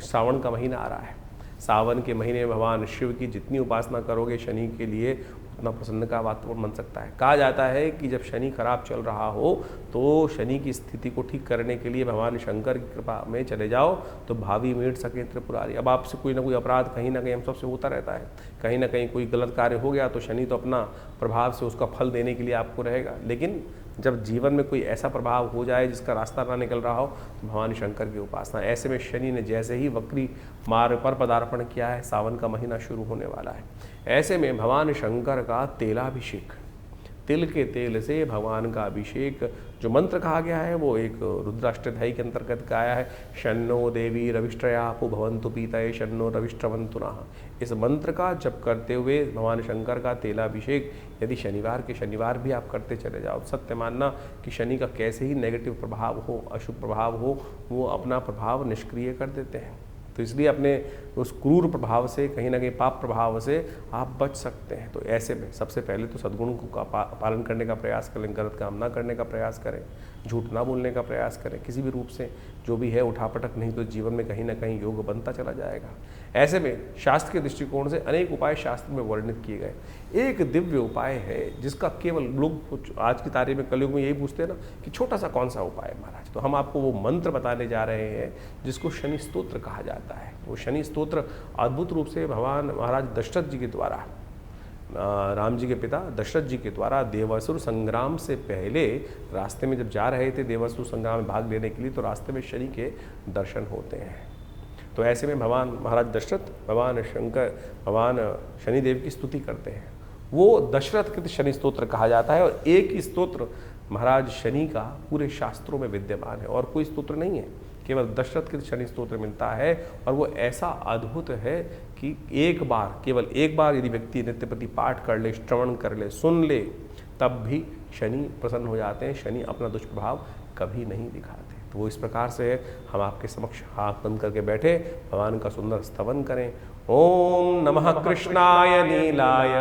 सावन का महीना आ रहा है, सावन के महीने में भगवान शिव की जितनी उपासना करोगे शनि के लिए उतना प्रसन्न का वातावरण बन सकता है। कहा जाता है कि जब शनि खराब चल रहा हो तो शनि की स्थिति को ठीक करने के लिए भगवान शंकर की कृपा में चले जाओ तो भावी मीट सके त्रिपुरारी। अब आपसे कोई ना कोई अपराध कहीं ना कहीं हम सबसे होता रहता है, कहीं ना कहीं कोई गलत कार्य हो गया तो शनि तो अपना प्रभाव से उसका फल देने के लिए आपको रहेगा। लेकिन जब जीवन में कोई ऐसा प्रभाव हो जाए जिसका रास्ता ना निकल रहा हो तो भगवान शंकर की उपासना। ऐसे में शनि ने जैसे ही वक्री मार्ग पर पदार्पण किया है, सावन का महीना शुरू होने वाला है, ऐसे में भगवान शंकर का तेलाभिषेक तिल के तेल से भगवान का अभिषेक। जो मंत्र कहा गया है वो एक रुद्राष्टध्यायी के अंतर्गत का आया है, शन्नो देवी रविष्ट्रयापो भवन्तु पीतये शन्नो रविष्ट्रवन्तु नः। इस मंत्र का जप करते हुए भगवान शंकर का तेलाभिषेक यदि शनिवार के शनिवार भी आप करते चले जाओ, सत्य मानना कि शनि का कैसे ही नेगेटिव प्रभाव हो, अशुभ प्रभाव हो, वो अपना प्रभाव निष्क्रिय कर देते हैं। तो इसलिए अपने उस क्रूर प्रभाव से, कहीं ना कहीं पाप प्रभाव से आप बच सकते हैं। तो ऐसे में सबसे पहले तो सद्गुण को पालन करने का प्रयास करें, गलत काम ना करने का प्रयास करें, झूठ ना बोलने का प्रयास करें, किसी भी रूप से जो भी है उठापटक नहीं तो जीवन में कहीं ना कहीं योग बनता चला जाएगा। ऐसे में शास्त्र के दृष्टिकोण से अनेक उपाय शास्त्र में वर्णित किए गए। एक दिव्य उपाय है जिसका केवल लोग आज की तारीख में, कलयुग में यही पूछते हैं ना कि छोटा सा कौन सा उपाय है महाराज। तो हम आपको वो मंत्र बताने जा रहे हैं जिसको शनि स्तोत्र कहा जाता है। वो शनि स्तोत्र अद्भुत रूप से भगवान महाराज दशरथ जी के द्वारा, राम जी के पिता दशरथ जी के द्वारा देवासुर संग्राम से पहले रास्ते में जब जा रहे थे देवासुर संग्राम में भाग लेने के लिए, तो रास्ते में शनि के दर्शन होते हैं। तो ऐसे में भगवान महाराज दशरथ भगवान शंकर, भगवान शनिदेव की स्तुति करते हैं। वो दशरथ कृत शनि स्तोत्र कहा जाता है और एक ही स्तोत्र महाराज शनि का पूरे शास्त्रों में विद्यमान है और कोई स्तोत्र नहीं है, केवल दशरथ कृत शनि स्तोत्र मिलता है। और वो ऐसा अद्भुत है कि एक बार, केवल एक बार यदि व्यक्ति नित्यप्रति पाठ कर ले, श्रवण कर ले, सुन ले, तब भी शनि प्रसन्न हो जाते हैं। शनि अपना दुष्प्रभाव कभी नहीं दिखाते। तो वो इस प्रकार से हम आपके समक्ष हाथ बंद करके बैठे भगवान का सुंदर स्तवन करें। ओम नमः कृष्णाय नीलाय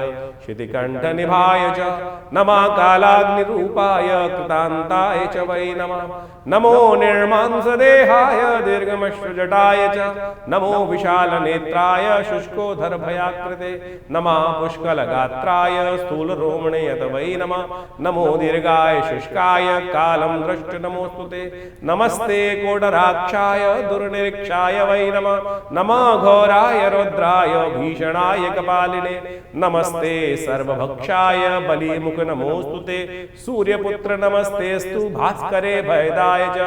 शितिकंठ निभाय च, नमः कालाग्निरूपाय कृतांताय च वै नमः। नमो निर्मांसदेहाय दीर्घमश्रुजटाय च, नमो विशाल नेत्राय शुष्कोधर भयाकृते, नमः पुष्कलगात्राय स्थूल रोमणे यत वै नमः। नमो दीर्घाय शुष्काय कालं दृष्ट नमोस्तुते, नमस्ते कोडराक्षाय दुर्निरीक्षाय वै नमः। नमः घोराय रुद्राय भीषणाय कपालिने, नमस्ते सर्वभक्षाय बलिमुख नमोस्तुते। सूर्यपुत्र नमस्तेस्तु भास्करे भयदाय च,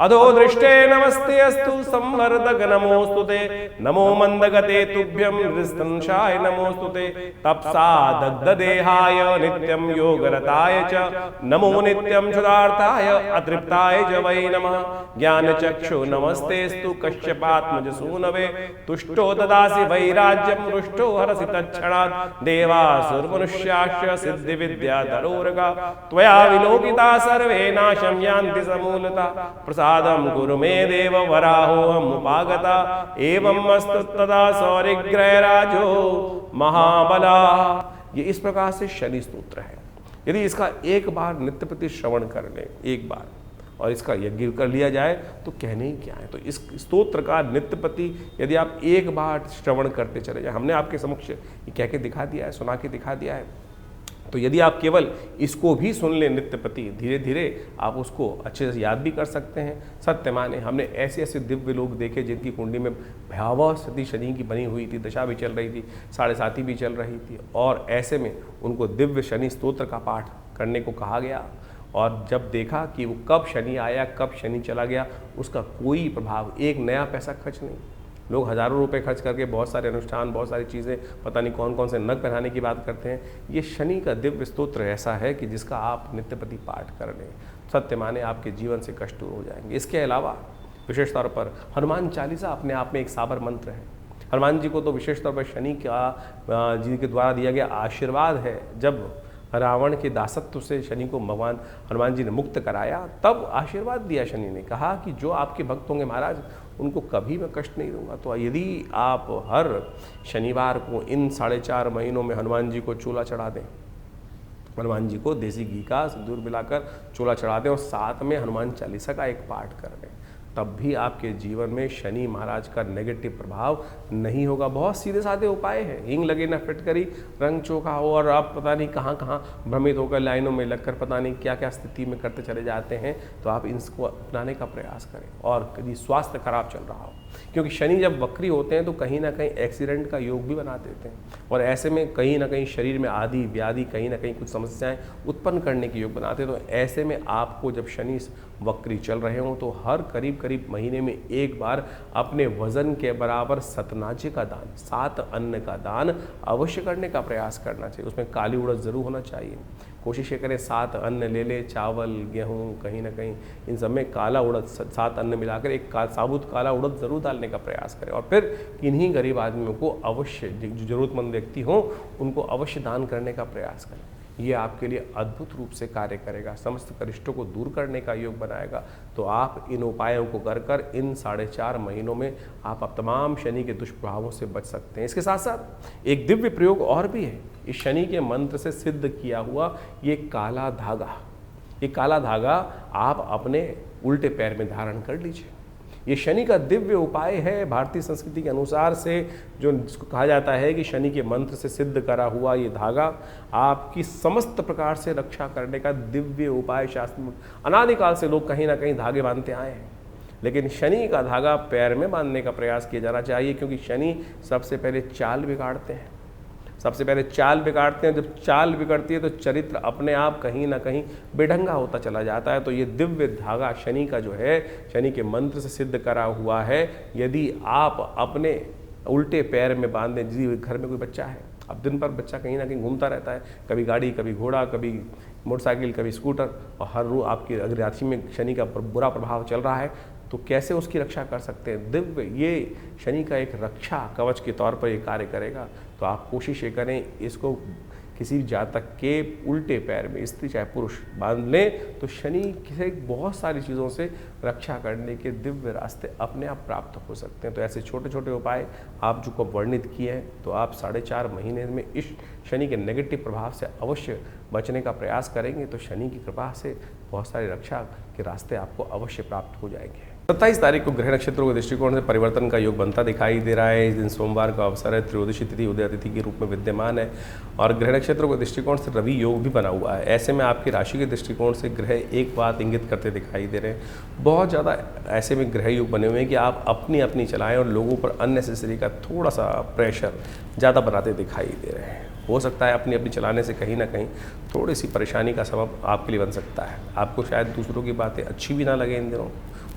अधोदृष्टे नमस्तेस्तु संवर्धक नमोस्तुते। नमो मंदगते तुभ्यं हृस्तंशाय नमोस्तुते, तपसा दग्धदेहाय नित्यं योगरताय च, नमो नित्यं क्षुधार्ताय अतृप्ताय च वै नमः। ज्ञानचक्षु नमस्तेस्तु कश्यपात्मज सूनवे, तुष्टो ददासि वैराज्यं रुष्टो हरसि तत्क्षणात्। देवासुरमनुष्याश्च सिद्धिविद्याधरोरगा, त्वया विलोकिता सर्वे नाशं यान्ति समूलता। प्रसादं कुरु मे देव वराहोऽहमुपागता, एवं अस्तु तदा सौरिग्रहराजो महाबला। ये इस प्रकार से शनि स्तोत्र है। यदि इसका एक बार नित्य प्रति श्रवण कर ले, एक बार, और इसका यज्ञ कर लिया जाए तो कहने ही क्या है। तो इस स्तोत्र का नित्य प्रति यदि आप एक बार श्रवण करते चले जाए, हमने आपके समक्ष ये कह के दिखा दिया है, सुना के दिखा दिया है, तो यदि आप केवल इसको भी सुन लें नित्य प्रति, धीरे धीरे आप उसको अच्छे से याद भी कर सकते हैं। सत्य माने हमने ऐसे ऐसे दिव्य लोग देखे जिनकी कुंडली में भयावह स्थिति शनि की बनी हुई थी, दशा भी चल रही थी, 7.5 भी चल रही थी, और ऐसे में उनको दिव्य शनि स्तोत्र का पाठ करने को कहा गया। और जब देखा कि वो कब शनि आया, कब शनि चला गया, उसका कोई प्रभाव, एक नया पैसा खर्च नहीं। लोग हज़ारों रुपए खर्च करके बहुत सारे अनुष्ठान, बहुत सारी चीज़ें, पता नहीं कौन कौन से नग पहनाने की बात करते हैं। ये शनि का दिव्य स्तोत्र ऐसा है कि जिसका आप नित्य प्रति पाठ कर लें, सत्य माने आपके जीवन से कष्ट दूर हो जाएंगे। इसके अलावा विशेष तौर पर हनुमान चालीसा अपने आप में एक साबर मंत्र है। हनुमान जी को तो विशेष तौर पर शनि का जी के द्वारा दिया गया आशीर्वाद है। जब रावण के दासत्व से शनि को भगवान हनुमान जी ने मुक्त कराया, तब आशीर्वाद दिया शनि ने, कहा कि जो आपके भक्त होंगे महाराज उनको कभी मैं कष्ट नहीं दूंगा। तो यदि आप हर शनिवार को इन 4.5 महीनों में हनुमान जी को चूल्हा चढ़ा दें, हनुमान जी को देसी घी का सिंदूर मिलाकर चूल्हा चढ़ा दें और साथ में हनुमान चालीसा का एक पाठ कर लें, तब भी आपके जीवन में शनि महाराज का नेगेटिव प्रभाव नहीं होगा। बहुत सीधे साधे उपाय हैं। हींग लगे न फिटकरी, रंग चोखा हो, और आप पता नहीं कहाँ कहाँ भ्रमित होकर लाइनों में लगकर पता नहीं क्या क्या स्थिति में करते चले जाते हैं। तो आप इसको अपनाने का प्रयास करें। और यदि स्वास्थ्य खराब चल रहा हो, क्योंकि शनि जब वक्री होते हैं तो कहीं ना कहीं एक्सीडेंट का योग भी बना देते हैं, और ऐसे में कहीं ना कहीं शरीर में आदि व्याधि, कहीं ना कहीं कुछ समस्याएं उत्पन्न करने के योग बनाते हैं। तो ऐसे में आपको जब शनि वक्री चल रहे हों तो हर करीब करीब महीने में एक बार अपने वजन के बराबर सतनाजे का दान, 7 अन्न का दान अवश्य करने का प्रयास करना चाहिए। उसमें काली उड़द जरूर होना चाहिए। कोशिश ये करें 7 अन्न ले लें, चावल, गेहूँ, कहीं ना कहीं इन सब में काला उड़द 7 अन्न मिलाकर एक साबुत काला उड़द ज़रूर डालने का प्रयास करें। और फिर किन्हीं गरीब आदमियों को अवश्य, जो ज़रूरतमंद व्यक्ति हों उनको अवश्य दान करने का प्रयास करें। ये आपके लिए अद्भुत रूप से कार्य करेगा, समस्त कष्टों को दूर करने का योग बनाएगा। तो आप इन उपायों को कर इन 4.5 महीनों में आप तमाम शनि के दुष्प्रभावों से बच सकते हैं। इसके साथ साथ एक दिव्य प्रयोग और भी है, इस शनि के मंत्र से सिद्ध किया हुआ ये काला धागा। ये काला धागा आप अपने उल्टे पैर में धारण कर लीजिए। ये शनि का दिव्य उपाय है। भारतीय संस्कृति के अनुसार से जो जिसको कहा जाता है कि शनि के मंत्र से सिद्ध करा हुआ ये धागा आपकी समस्त प्रकार से रक्षा करने का दिव्य उपाय। शास्त्र में अनादिकाल से लोग कहीं ना कहीं धागे बांधते आए हैं, लेकिन शनि का धागा पैर में बांधने का प्रयास किया जाना चाहिए, क्योंकि शनि सबसे पहले चाल बिगाड़ते हैं। सबसे पहले चाल बिगाड़ते हैं। जब चाल बिगड़ती है तो चरित्र अपने आप कहीं ना कहीं बेढंगा होता चला जाता है। तो ये दिव्य धागा शनि का जो है, शनि के मंत्र से सिद्ध करा हुआ है। यदि आप अपने उल्टे पैर में बांध दें, जिस घर में कोई बच्चा है, अब दिन भर बच्चा कहीं ना कहीं घूमता रहता है, कभी गाड़ी, कभी घोड़ा, कभी मोटरसाइकिल, कभी स्कूटर, और हर रोज आपकी अगर राशि में शनि का बुरा प्रभाव चल रहा है तो कैसे उसकी रक्षा कर सकते हैं। दिव्य ये शनि का एक रक्षा कवच के तौर पर ये कार्य करेगा। तो आप कोशिश ये करें, इसको किसी जातक के उल्टे पैर में, स्त्री चाहे पुरुष, बांध लें तो शनि से बहुत सारी चीज़ों से रक्षा करने के दिव्य रास्ते अपने आप प्राप्त हो सकते हैं। तो ऐसे छोटे छोटे उपाय आप जो को वर्णित किए हैं, तो आप 4.5 महीने में इस शनि के नेगेटिव प्रभाव से अवश्य बचने का प्रयास करेंगे तो शनि की कृपा से बहुत सारी रक्षा के रास्ते आपको अवश्य प्राप्त हो जाएंगे। 27 तारीख को ग्रह नक्षत्रों के दृष्टिकोण से परिवर्तन का योग बनता दिखाई दे रहा है। इस दिन सोमवार का अवसर है, त्रयोदशी तिथि उदय तिथि के रूप में विद्यमान है और ग्रह नक्षत्रों के दृष्टिकोण से रवि योग भी बना हुआ है। ऐसे में आपकी राशि के दृष्टिकोण से ग्रह एक बात इंगित करते दिखाई दे रहे हैं। बहुत ज़्यादा ऐसे में ग्रह योग बने हुए हैं कि आप अपनी अपनी चलाएं और लोगों पर अननेसेसरी का थोड़ा सा प्रेशर ज़्यादा बनाते दिखाई दे रहे हैं। हो सकता है अपनी अपनी चलाने से कहीं ना कहीं थोड़ी सी परेशानी का सबब आपके लिए बन सकता है। आपको शायद दूसरों की बातें अच्छी भी ना लगे इन दिनों,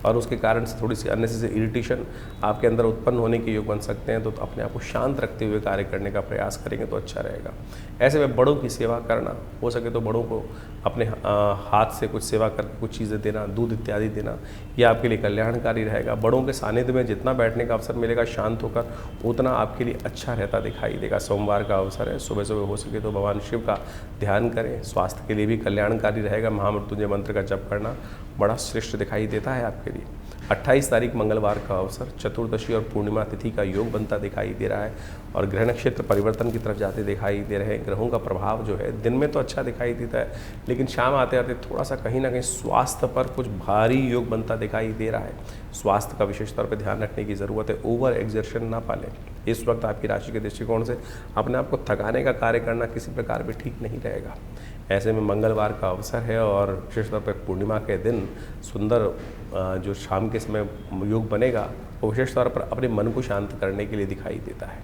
और उसके कारण से थोड़ी सी अननेसेसरी इरिटेशन आपके अंदर उत्पन्न होने के योग बन सकते हैं। तो अपने आप को शांत रखते हुए कार्य करने का प्रयास करेंगे तो अच्छा रहेगा। ऐसे में बड़ों की सेवा करना, हो सके तो बड़ों को अपने हाथ से कुछ सेवा करके कुछ चीज़ें देना, दूध इत्यादि देना, ये आपके लिए कल्याणकारी रहेगा। बड़ों के सानिध्य में जितना बैठने का अवसर मिलेगा शांत होकर, उतना आपके लिए अच्छा रहता दिखाई देगा। सोमवार का अवसर है, सुबह सुबह हो सके तो भगवान शिव का ध्यान करें, स्वास्थ्य के लिए भी कल्याणकारी रहेगा। महामृत्युंजय मंत्र का जप करना बड़ा श्रेष्ठ दिखाई देता है आपके लिए। 28 तारीख मंगलवार का अवसर, चतुर्दशी और पूर्णिमा तिथि का योग बनता दिखाई दे रहा है और ग्रह नक्षत्र परिवर्तन की तरफ जाते दिखाई दे रहे हैं। ग्रहों का प्रभाव जो है दिन में तो अच्छा दिखाई देता है, लेकिन शाम आते आते थोड़ा सा कहीं ना कहीं स्वास्थ्य पर कुछ भारी योग बनता दिखाई दे रहा है। स्वास्थ्य का विशेष तौर पर ध्यान रखने की ज़रूरत है। ओवर एक्सर्शन ना पालें। इस वक्त आपकी राशि के दृष्टिकोण से अपने आप को थकाने का कार्य करना किसी प्रकार भी ठीक नहीं रहेगा। ऐसे में मंगलवार का अवसर है और विशेष तौर पर पूर्णिमा के दिन सुंदर जो शाम के समय योग बनेगा वो विशेष तौर पर अपने मन को शांत करने के लिए दिखाई देता है।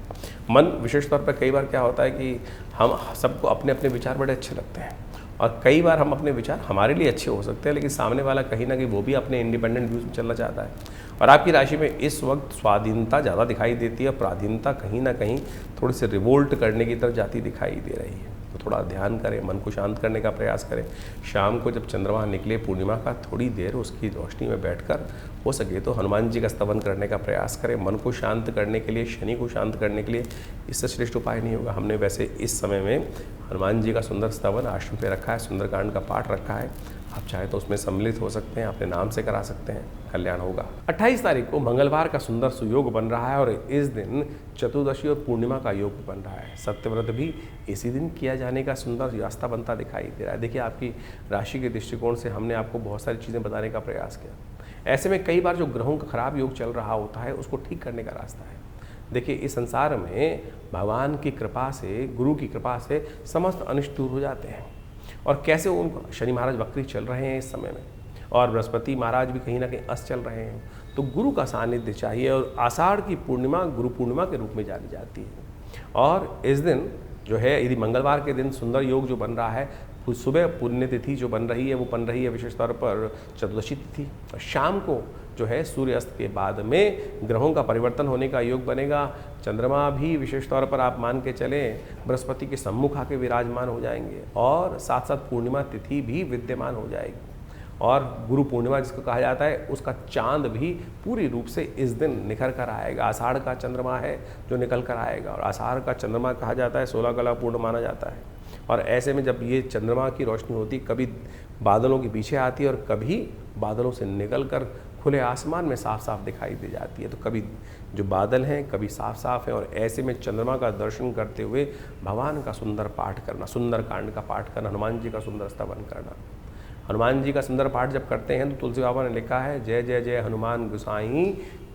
मन विशेष तौर पर कई बार क्या होता है कि हम सबको अपने अपने विचार बड़े अच्छे लगते हैं और कई बार हम अपने विचार हमारे लिए अच्छे हो सकते हैं, लेकिन सामने वाला कहीं ना कहीं वो भी अपने इंडिपेंडेंट व्यूज़ में चलना चाहता है। और आपकी राशि में इस वक्त स्वाधीनता ज़्यादा दिखाई देती है, पराधीनता कहीं ना कहीं थोड़ी सी रिवोल्ट करने की तरफ जाती दिखाई दे रही है। तो थोड़ा ध्यान करें, मन को शांत करने का प्रयास करें। शाम को जब चंद्रमा निकले पूर्णिमा का, थोड़ी देर उसकी रोशनी में बैठकर हो सके तो हनुमान जी का स्तवन करने का प्रयास करें। मन को शांत करने के लिए, शनि को शांत करने के लिए इससे श्रेष्ठ उपाय नहीं होगा। हमने वैसे इस समय में हनुमान जी का सुंदर स्तवन आश्रम पे रखा है, सुंदरकांड का पाठ रखा है। आप चाहे तो उसमें सम्मिलित हो सकते हैं, अपने नाम से करा सकते हैं, कल्याण होगा। 28 तारीख को मंगलवार का सुंदर सुयोग बन रहा है और इस दिन चतुर्दशी और पूर्णिमा का योग बन रहा है। सत्यव्रत भी इसी दिन किया जाने का सुंदर रास्ता बनता दिखाई दे रहा है। देखिए, आपकी राशि के दृष्टिकोण से हमने आपको बहुत सारी चीज़ें बताने का प्रयास किया। ऐसे में कई बार जो ग्रहों का खराब योग चल रहा होता है उसको ठीक करने का रास्ता है। देखिए, इस संसार में भगवान की कृपा से, गुरु की कृपा से समस्त अनिष्ट दूर हो जाते हैं। और कैसे उनको, शनि महाराज वक्री चल रहे हैं इस समय में और बृहस्पति महाराज भी कहीं ना कहीं अस्त चल रहे हैं, तो गुरु का सानिध्य चाहिए। और आषाढ़ की पूर्णिमा गुरु पूर्णिमा के रूप में जानी जाती है और इस दिन जो है, यदि मंगलवार के दिन सुंदर योग जो बन रहा है, सुबह पुण्य तिथि जो बन रही है वो बन रही है विशेष तौर पर चतुर्दशी तिथि, और शाम को जो है सूर्यास्त के बाद में ग्रहों का परिवर्तन होने का योग बनेगा। चंद्रमा भी विशेष तौर पर आप मान के चलें बृहस्पति के सम्मुख आके विराजमान हो जाएंगे और साथ साथ पूर्णिमा तिथि भी विद्यमान हो जाएगी। और गुरु पूर्णिमा जिसको कहा जाता है उसका चांद भी पूरी रूप से इस दिन निखर कर आएगा। आषाढ़ का चंद्रमा है जो निकल कर आएगा और आषाढ़ का चंद्रमा कहा जाता है 16 कला पूर्ण माना जाता है। और ऐसे में जब ये चंद्रमा की रोशनी होती कभी बादलों के पीछे आती है और कभी बादलों से निकल कर खुले आसमान में साफ साफ दिखाई दे जाती है। तो कभी जो बादल हैं कभी साफ साफ है और ऐसे में चंद्रमा का दर्शन करते हुए भगवान का सुंदर पाठ करना, सुंदर कांड का पाठ करना, हनुमान जी का सुंदर स्तवन करना। हनुमान जी का सुंदर पाठ जब करते हैं तो तुलसी बाबा ने लिखा है जय जय जय हनुमान गोसाई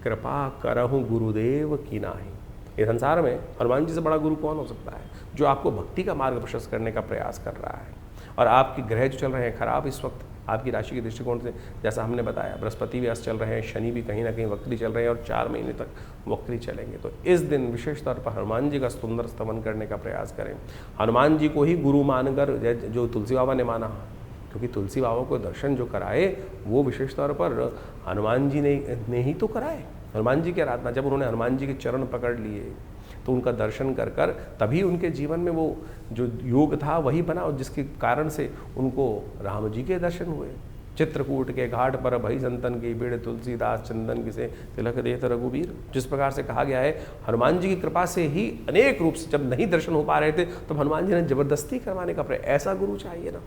कृपा करहु गुरुदेव की नाही। इस संसार में हनुमान जी से बड़ा गुरु कौन हो सकता है जो आपको भक्ति का मार्ग प्रशस्त करने का प्रयास कर रहा है। और आपके ग्रह जो चल रहे हैं खराब इस वक्त आपकी राशि के दृष्टिकोण से, जैसा हमने बताया बृहस्पति भी अस्त चल रहे हैं, शनि भी कहीं ना कहीं वक्री चल रहे हैं और 4 महीने तक वक्री चलेंगे। तो इस दिन विशेष तौर पर हनुमान जी का सुंदर स्तवन करने का प्रयास करें। हनुमान जी को ही गुरु मानकर जो तुलसी बाबा ने माना, क्योंकि तुलसी बाबा को दर्शन जो कराए वो विशेष तौर पर हनुमान जी ने ही तो कराए। हनुमान जी की आराधना, जब उन्होंने हनुमान जी के चरण पकड़ लिए तो उनका दर्शन कर कर तभी उनके जीवन में वो जो योग था वही बना और जिसके कारण से उनको राम जी के दर्शन हुए। चित्रकूट के घाट पर भई संतन की भीड़ तुलसीदास चंदन किसे तिलक देत रघुबीर। जिस प्रकार से कहा गया है हनुमान जी की कृपा से ही अनेक रूप से जब नहीं दर्शन हो पा रहे थे तो हनुमान जी ने जबरदस्ती करवाने का प्रयास, ऐसा गुरु चाहिए ना।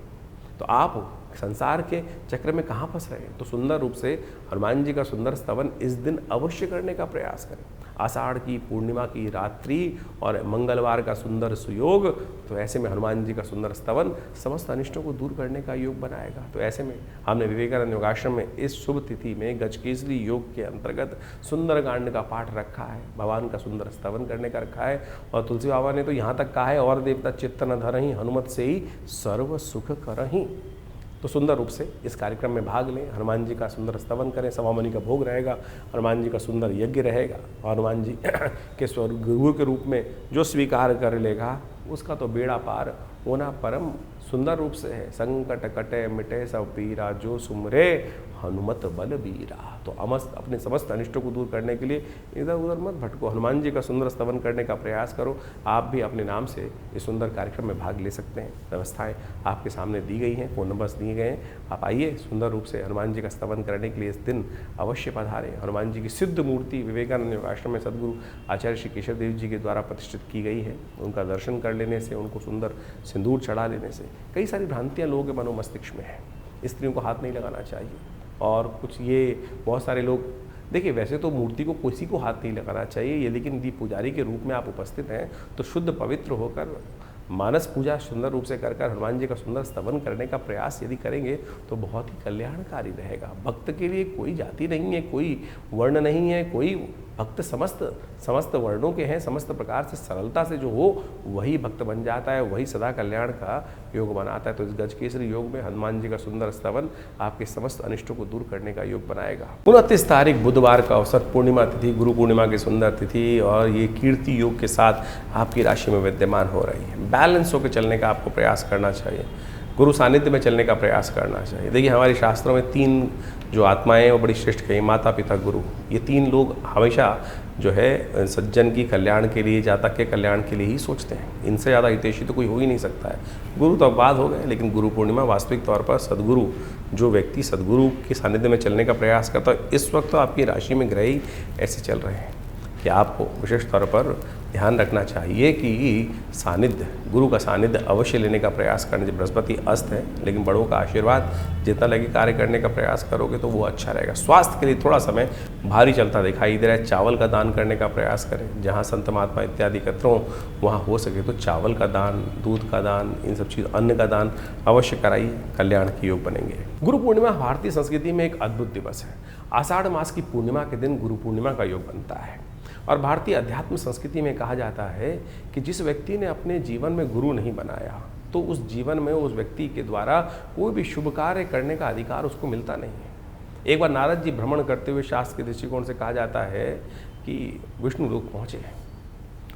तो आप संसार के चक्र में कहाँ फंस रहे हैं, तो सुंदर रूप से हनुमान जी का सुंदर स्तवन इस दिन अवश्य करने का प्रयास करें। आषाढ़ की पूर्णिमा की रात्रि और मंगलवार का सुंदर सुयोग, तो ऐसे में हनुमान जी का सुंदर स्तवन समस्त अनिष्टों को दूर करने का योग बनाएगा। तो ऐसे में हमने विवेकानंद योगाश्रम में इस शुभ तिथि में गजकेसरी योग के अंतर्गत सुंदरकांड का पाठ रखा है, भगवान का सुंदर स्तवन करने का रखा है। और तुलसी बाबा ने तो यहाँ तक कहा है और देवता चित्त न धरहि हनुमत से ही सर्व सुख करहि। तो सुंदर रूप से इस कार्यक्रम में भाग लें, हनुमान जी का सुंदर स्तवन करें, सवामणि का भोग रहेगा, हनुमान जी का सुंदर यज्ञ रहेगा। और हनुमान जी के गुरु के रूप में जो स्वीकार कर लेगा उसका तो बेड़ा पार होना परम सुंदर रूप से है। संकट कटे मिटे सब पीरा जो सुमरे हनुमत बल बीरा। तो अपने समस्त अनिष्टों को दूर करने के लिए इधर उधर मत भटको, हनुमान जी का सुंदर स्तवन करने का प्रयास करो। आप भी अपने नाम से इस सुंदर कार्यक्रम में भाग ले सकते हैं। व्यवस्थाएं आपके सामने दी गई हैं, फ़ोन नंबर्स दिए गए हैं। आप आइए सुंदर रूप से हनुमान जी का स्तवन करने के लिए इस दिन अवश्य पधारें। हनुमान जी की सिद्ध मूर्ति विवेकानंद योगाश्रम में सदगुरु आचार्य श्री केशव देव जी के द्वारा प्रतिष्ठित की गई है। उनका दर्शन कर लेने से, उनको सुंदर सिंदूर चढ़ा लेने से कई सारी भ्रांतियाँ लोगों के मनोमस्तिष्क में है। स्त्रियों को हाथ नहीं लगाना चाहिए और कुछ ये बहुत सारे लोग, देखिए वैसे तो मूर्ति को किसी को हाथ नहीं लगाना चाहिए ये, लेकिन यदि पुजारी के रूप में आप उपस्थित हैं तो शुद्ध पवित्र होकर मानस पूजा सुंदर रूप से कर हनुमान जी का सुंदर स्तवन करने का प्रयास यदि करेंगे तो बहुत ही कल्याणकारी रहेगा। भक्त के लिए कोई जाति नहीं है, कोई वर्ण नहीं है, कोई भक्त समस्त वर्णों के हैं। समस्त प्रकार से सरलता से जो हो वही भक्त बन जाता है, वही सदा कल्याण का योग बनाता है। तो इस गजकेसरी योग में हनुमान जी का सुंदर स्तवन आपके समस्त अनिष्टों को दूर करने का योग बनाएगा। 29 तारीख बुधवार का अवसर, पूर्णिमा तिथि, गुरु पूर्णिमा की सुंदर तिथि और ये कीर्ति योग के साथ आपकी राशि में विद्यमान हो रही है। बैलेंस होकर चलने का आपको प्रयास करना चाहिए, गुरु सानिध्य में चलने का प्रयास करना चाहिए। देखिए हमारे शास्त्रों में 3 जो आत्माएं वो बड़ी श्रेष्ठ कही, माता पिता गुरु। ये 3 लोग हमेशा जो है सज्जन की कल्याण के लिए, जातक के कल्याण के लिए ही सोचते हैं। इनसे ज़्यादा हितैषी तो कोई हो ही नहीं सकता है। गुरु तो अब बाद हो गए, लेकिन गुरु पूर्णिमा वास्तविक तौर पर सदगुरु, जो व्यक्ति सदगुरु के सानिध्य में चलने का प्रयास करता है, इस वक्त तो आपकी राशि में ग्रह ही ऐसे चल रहे हैं कि आपको विशेष तौर पर ध्यान रखना चाहिए कि सानिध्य, गुरु का सानिध्य अवश्य लेने का प्रयास करना चाहिए। बृहस्पति अस्त है, लेकिन बड़ों का आशीर्वाद जितना लगे कार्य करने का प्रयास करोगे तो वो अच्छा रहेगा। स्वास्थ्य के लिए थोड़ा समय भारी चलता दिखाई दे रहा है। चावल का दान करने का प्रयास करें, जहाँ संत महात्मा इत्यादि एकत्र हों वहाँ हो सके तो चावल का दान, दूध का दान, इन सब चीज़, अन्न का दान अवश्य कराइए, कल्याण के योग बनेंगे। गुरु पूर्णिमा भारतीय संस्कृति में एक अद्भुत दिवस है। आषाढ़ मास की पूर्णिमा के दिन गुरु पूर्णिमा का योग बनता है और भारतीय अध्यात्म संस्कृति में कहा जाता है कि जिस व्यक्ति ने अपने जीवन में गुरु नहीं बनाया तो उस जीवन में उस व्यक्ति के द्वारा कोई भी शुभ कार्य करने का अधिकार उसको मिलता नहीं है। एक बार नारद जी भ्रमण करते हुए शास्त्र के दृष्टिकोण से कहा जाता है कि विष्णु लोक पहुँचे,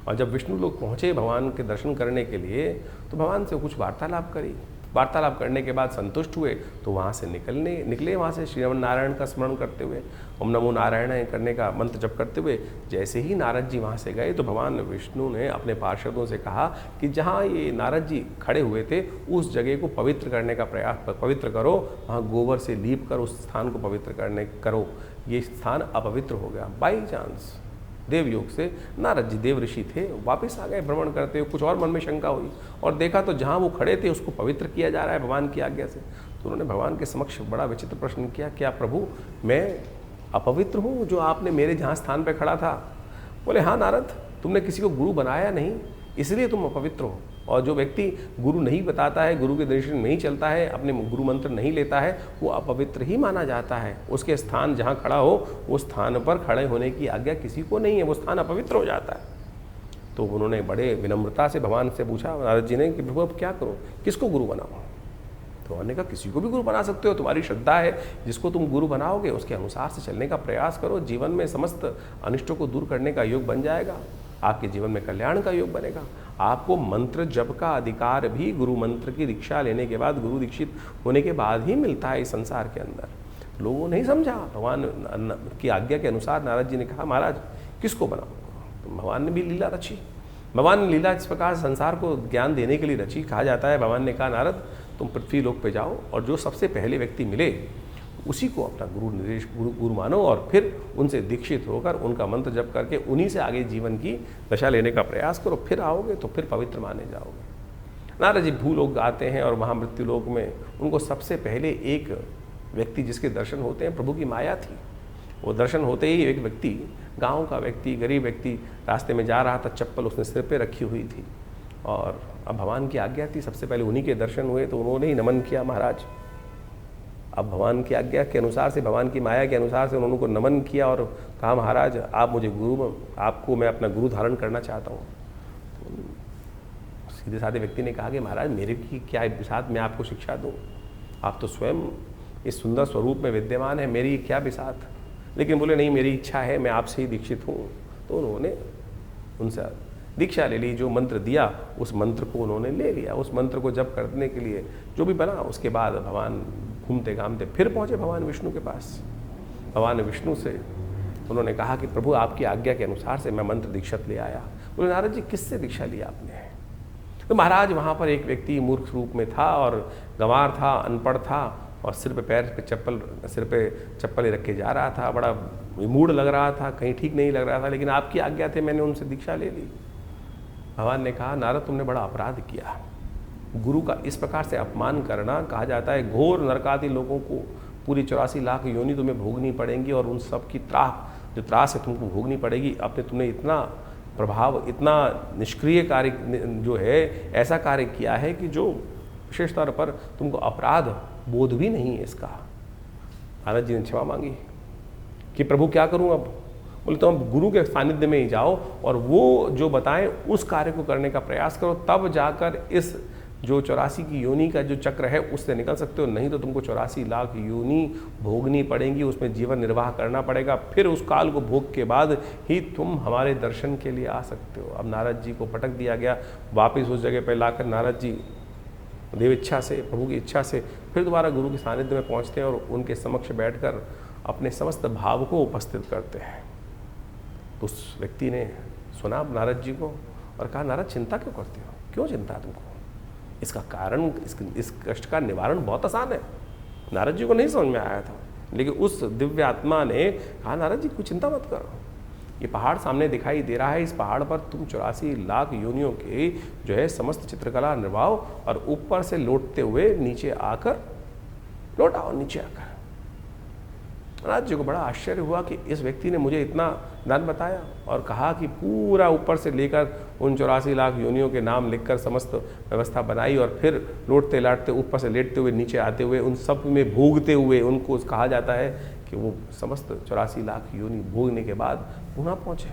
और जब विष्णु लोक पहुँचे भगवान के दर्शन करने के लिए तो भगवान से कुछ वार्तालाप करी वार्तालाप करने के बाद संतुष्ट हुए तो वहाँ से निकले वहाँ से श्रीमन नारायण का स्मरण करते हुए, ओम नमो नारायण करने का मंत्र जप करते हुए। जैसे ही नारद जी वहाँ से गए तो भगवान विष्णु ने अपने पार्षदों से कहा कि जहाँ ये नारद जी खड़े हुए थे उस जगह को पवित्र करने का प्रयास, पवित्र करो, वहाँ गोबर से लीप कर उस स्थान को पवित्र करो। ये स्थान अपवित्र हो गया। बाई चांस देवयोग से नारद जी देव ऋषि थे, वापस आ गए भ्रमण करते हुए। कुछ और मन में शंका हुई और देखा तो जहाँ वो खड़े थे उसको पवित्र किया जा रहा है भगवान की आज्ञा से। तो उन्होंने भगवान के समक्ष बड़ा विचित्र प्रश्न किया, क्या प्रभु मैं अपवित्र हूँ जो आपने मेरे जहाँ स्थान पर खड़ा था? बोले हाँ नारद, तुमने किसी को गुरु बनाया नहीं इसलिए तुम अपवित्र हो। और जो व्यक्ति गुरु नहीं बताता है, गुरु के दर्शन नहीं चलता है, अपने गुरु मंत्र नहीं लेता है, वो अपवित्र ही माना जाता है। उसके स्थान जहाँ खड़ा हो उस स्थान पर खड़े होने की आज्ञा किसी को नहीं है, वो स्थान अपवित्र हो जाता है। तो उन्होंने बड़े विनम्रता से भगवान से पूछा नारद जी ने कि प्रभु अब क्या करो, किसको गुरु बनाओ? तो उन्होंने कहा किसी को भी गुरु बना सकते हो, तुम्हारी श्रद्धा है, जिसको तुम गुरु बनाओगे उसके अनुसार से चलने का प्रयास करो। जीवन में समस्त अनिष्टों को दूर करने का योग बन जाएगा, आपके जीवन में कल्याण का योग बनेगा। आपको मंत्र जप का अधिकार भी गुरु मंत्र की दीक्षा लेने के बाद, गुरु दीक्षित होने के बाद ही मिलता है इस संसार के अंदर। लोगों ने नहीं समझा। भगवान की आज्ञा के अनुसार नारद जी ने कहा महाराज किसको बनाओ? तो भगवान ने भी लीला रची। भगवान ने लीला इस प्रकार संसार को ज्ञान देने के लिए रची। कहा जाता है भगवान ने कहा नारद तुम पृथ्वी लोक पे जाओ और जो सबसे पहले व्यक्ति मिले उसी को अपना गुरु मानो और फिर उनसे दीक्षित होकर उनका मंत्र जप करके उन्हीं से आगे जीवन की दशा लेने का प्रयास करो। फिर आओगे तो फिर पवित्र माने जाओगे। नारद जी भूलोक आते हैं और वहाँ मृत्यु लोक में उनको सबसे पहले एक व्यक्ति जिसके दर्शन होते हैं, प्रभु की माया थी। वो दर्शन होते ही एक व्यक्ति, गाँव का व्यक्ति, गरीब व्यक्ति रास्ते में जा रहा था, चप्पल उसने सिर पर रखी हुई थी और अब भगवान की आज्ञा थी, सबसे पहले उन्हीं के दर्शन हुए तो उन्होंने ही नमन किया महाराज। अब भगवान की आज्ञा के अनुसार से, भगवान की माया के अनुसार से उन्होंने उनको नमन किया और कहा महाराज आप मुझे आपको मैं अपना गुरु धारण करना चाहता हूँ। तो सीधे साधे व्यक्ति ने कहा कि महाराज मेरे की क्या बिसात, मैं आपको शिक्षा दूँ? आप तो स्वयं इस सुंदर स्वरूप में विद्यमान है, मेरी क्या बिसात? लेकिन बोले नहीं मेरी इच्छा है, मैं आपसे ही दीक्षित हूँ। तो उन्होंने उनसे दीक्षा ले ली। जो मंत्र दिया उस मंत्र को उन्होंने ले लिया। उस मंत्र को जप करने के लिए जो भी बना, उसके बाद भगवान घूमते घामते फिर पहुँचे भगवान विष्णु के पास। भगवान विष्णु से उन्होंने कहा कि प्रभु आपकी आज्ञा के अनुसार से मैं मंत्र दीक्षित ले आया। बोले नारद जी किससे दीक्षा लिया आपने? तो महाराज वहाँ पर एक व्यक्ति मूर्ख रूप में था और गंवार था, अनपढ़ था और सिर पे चप्पल रख के जा रहा था। बड़ा विमूढ़ लग रहा था, कहीं ठीक नहीं लग रहा था, लेकिन आपकी आज्ञा थे मैंने उनसे दीक्षा ले ली। भगवान ने कहा नारद तुमने बड़ा अपराध किया। गुरु का इस प्रकार से अपमान करना, कहा जाता है घोर नरकादि लोगों को पूरी 84 लाख योनि तुम्हें भोगनी पड़ेंगी और उन सब की त्रास है तुमको भोगनी पड़ेगी। अब तुमने इतना प्रभाव, इतना निष्क्रिय कार्य जो है, ऐसा कार्य किया है कि जो विशेष तौर पर तुमको अपराध बोध भी नहीं है इसका। नारद जी ने क्षमा मांगी कि प्रभु क्या करूं अब? बोले तो हम गुरु के सानिध्य में ही जाओ और वो जो बताएं उस कार्य को करने का प्रयास करो, तब जाकर इस जो 84 की योनि का जो चक्र है उससे निकल सकते हो। नहीं तो तुमको 84 लाख योनि भोगनी पड़ेंगी, उसमें जीवन निर्वाह करना पड़ेगा। फिर उस काल को भोग के बाद ही तुम हमारे दर्शन के लिए आ सकते हो। अब नारद जी को पटक दिया गया। वापस उस जगह पर लाकर नारद जी देव इच्छा से, प्रभु की इच्छा से फिर दोबारा गुरु के सानिध्य में पहुँचते हैं और उनके समक्ष बैठकर अपने समस्त भाव को उपस्थित करते हैं। तो उस व्यक्ति ने सुना नारद जी को और कहा नारद चिंता क्यों करते हो? क्यों चिंता है तुमको? इसका कारण, इस कष्ट का निवारण बहुत आसान है। नारद जी को नहीं समझ में आया था, लेकिन उस दिव्य आत्मा ने कहा नारद जी कोई चिंता मत करो, ये पहाड़ सामने दिखाई दे रहा है, इस पहाड़ पर तुम 84 लाख योनियों के जो है समस्त चित्रकला निर्वाहो और ऊपर से लौटते हुए नीचे आकर लौट आओ। नीचे आकर नारद जी को बड़ा आश्चर्य हुआ कि इस व्यक्ति ने मुझे इतना ज्ञान बताया और कहा कि पूरा ऊपर से लेकर उन 84 लाख योनियों के नाम लिखकर समस्त व्यवस्था बनाई और फिर लौटते लाटते ऊपर से लेटते हुए नीचे आते हुए उन सब में भोगते हुए, उनको कहा जाता है कि वो समस्त 84 लाख योनि भोगने के बाद पुनः पहुँचे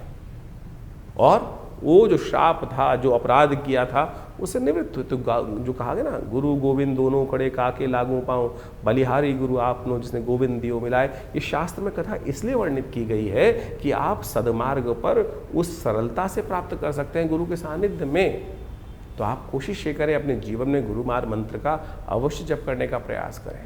और वो जो श्राप था, जो अपराध किया था, उससे निवृत्त हुए। तो जो कहा गया ना, गुरु गोविंद दोनों खड़े काके लागू पाऊँ, बलिहारी गुरु आपनो जिसने गोविंद दियो मिलाए। ये शास्त्र में कथा इसलिए वर्णित की गई है कि आप सदमार्ग पर उस सरलता से प्राप्त कर सकते हैं गुरु के सानिध्य में। तो आप कोशिश ये करें अपने जीवन में गुरु मार्ग मंत्र का अवश्य जप करने का प्रयास करें।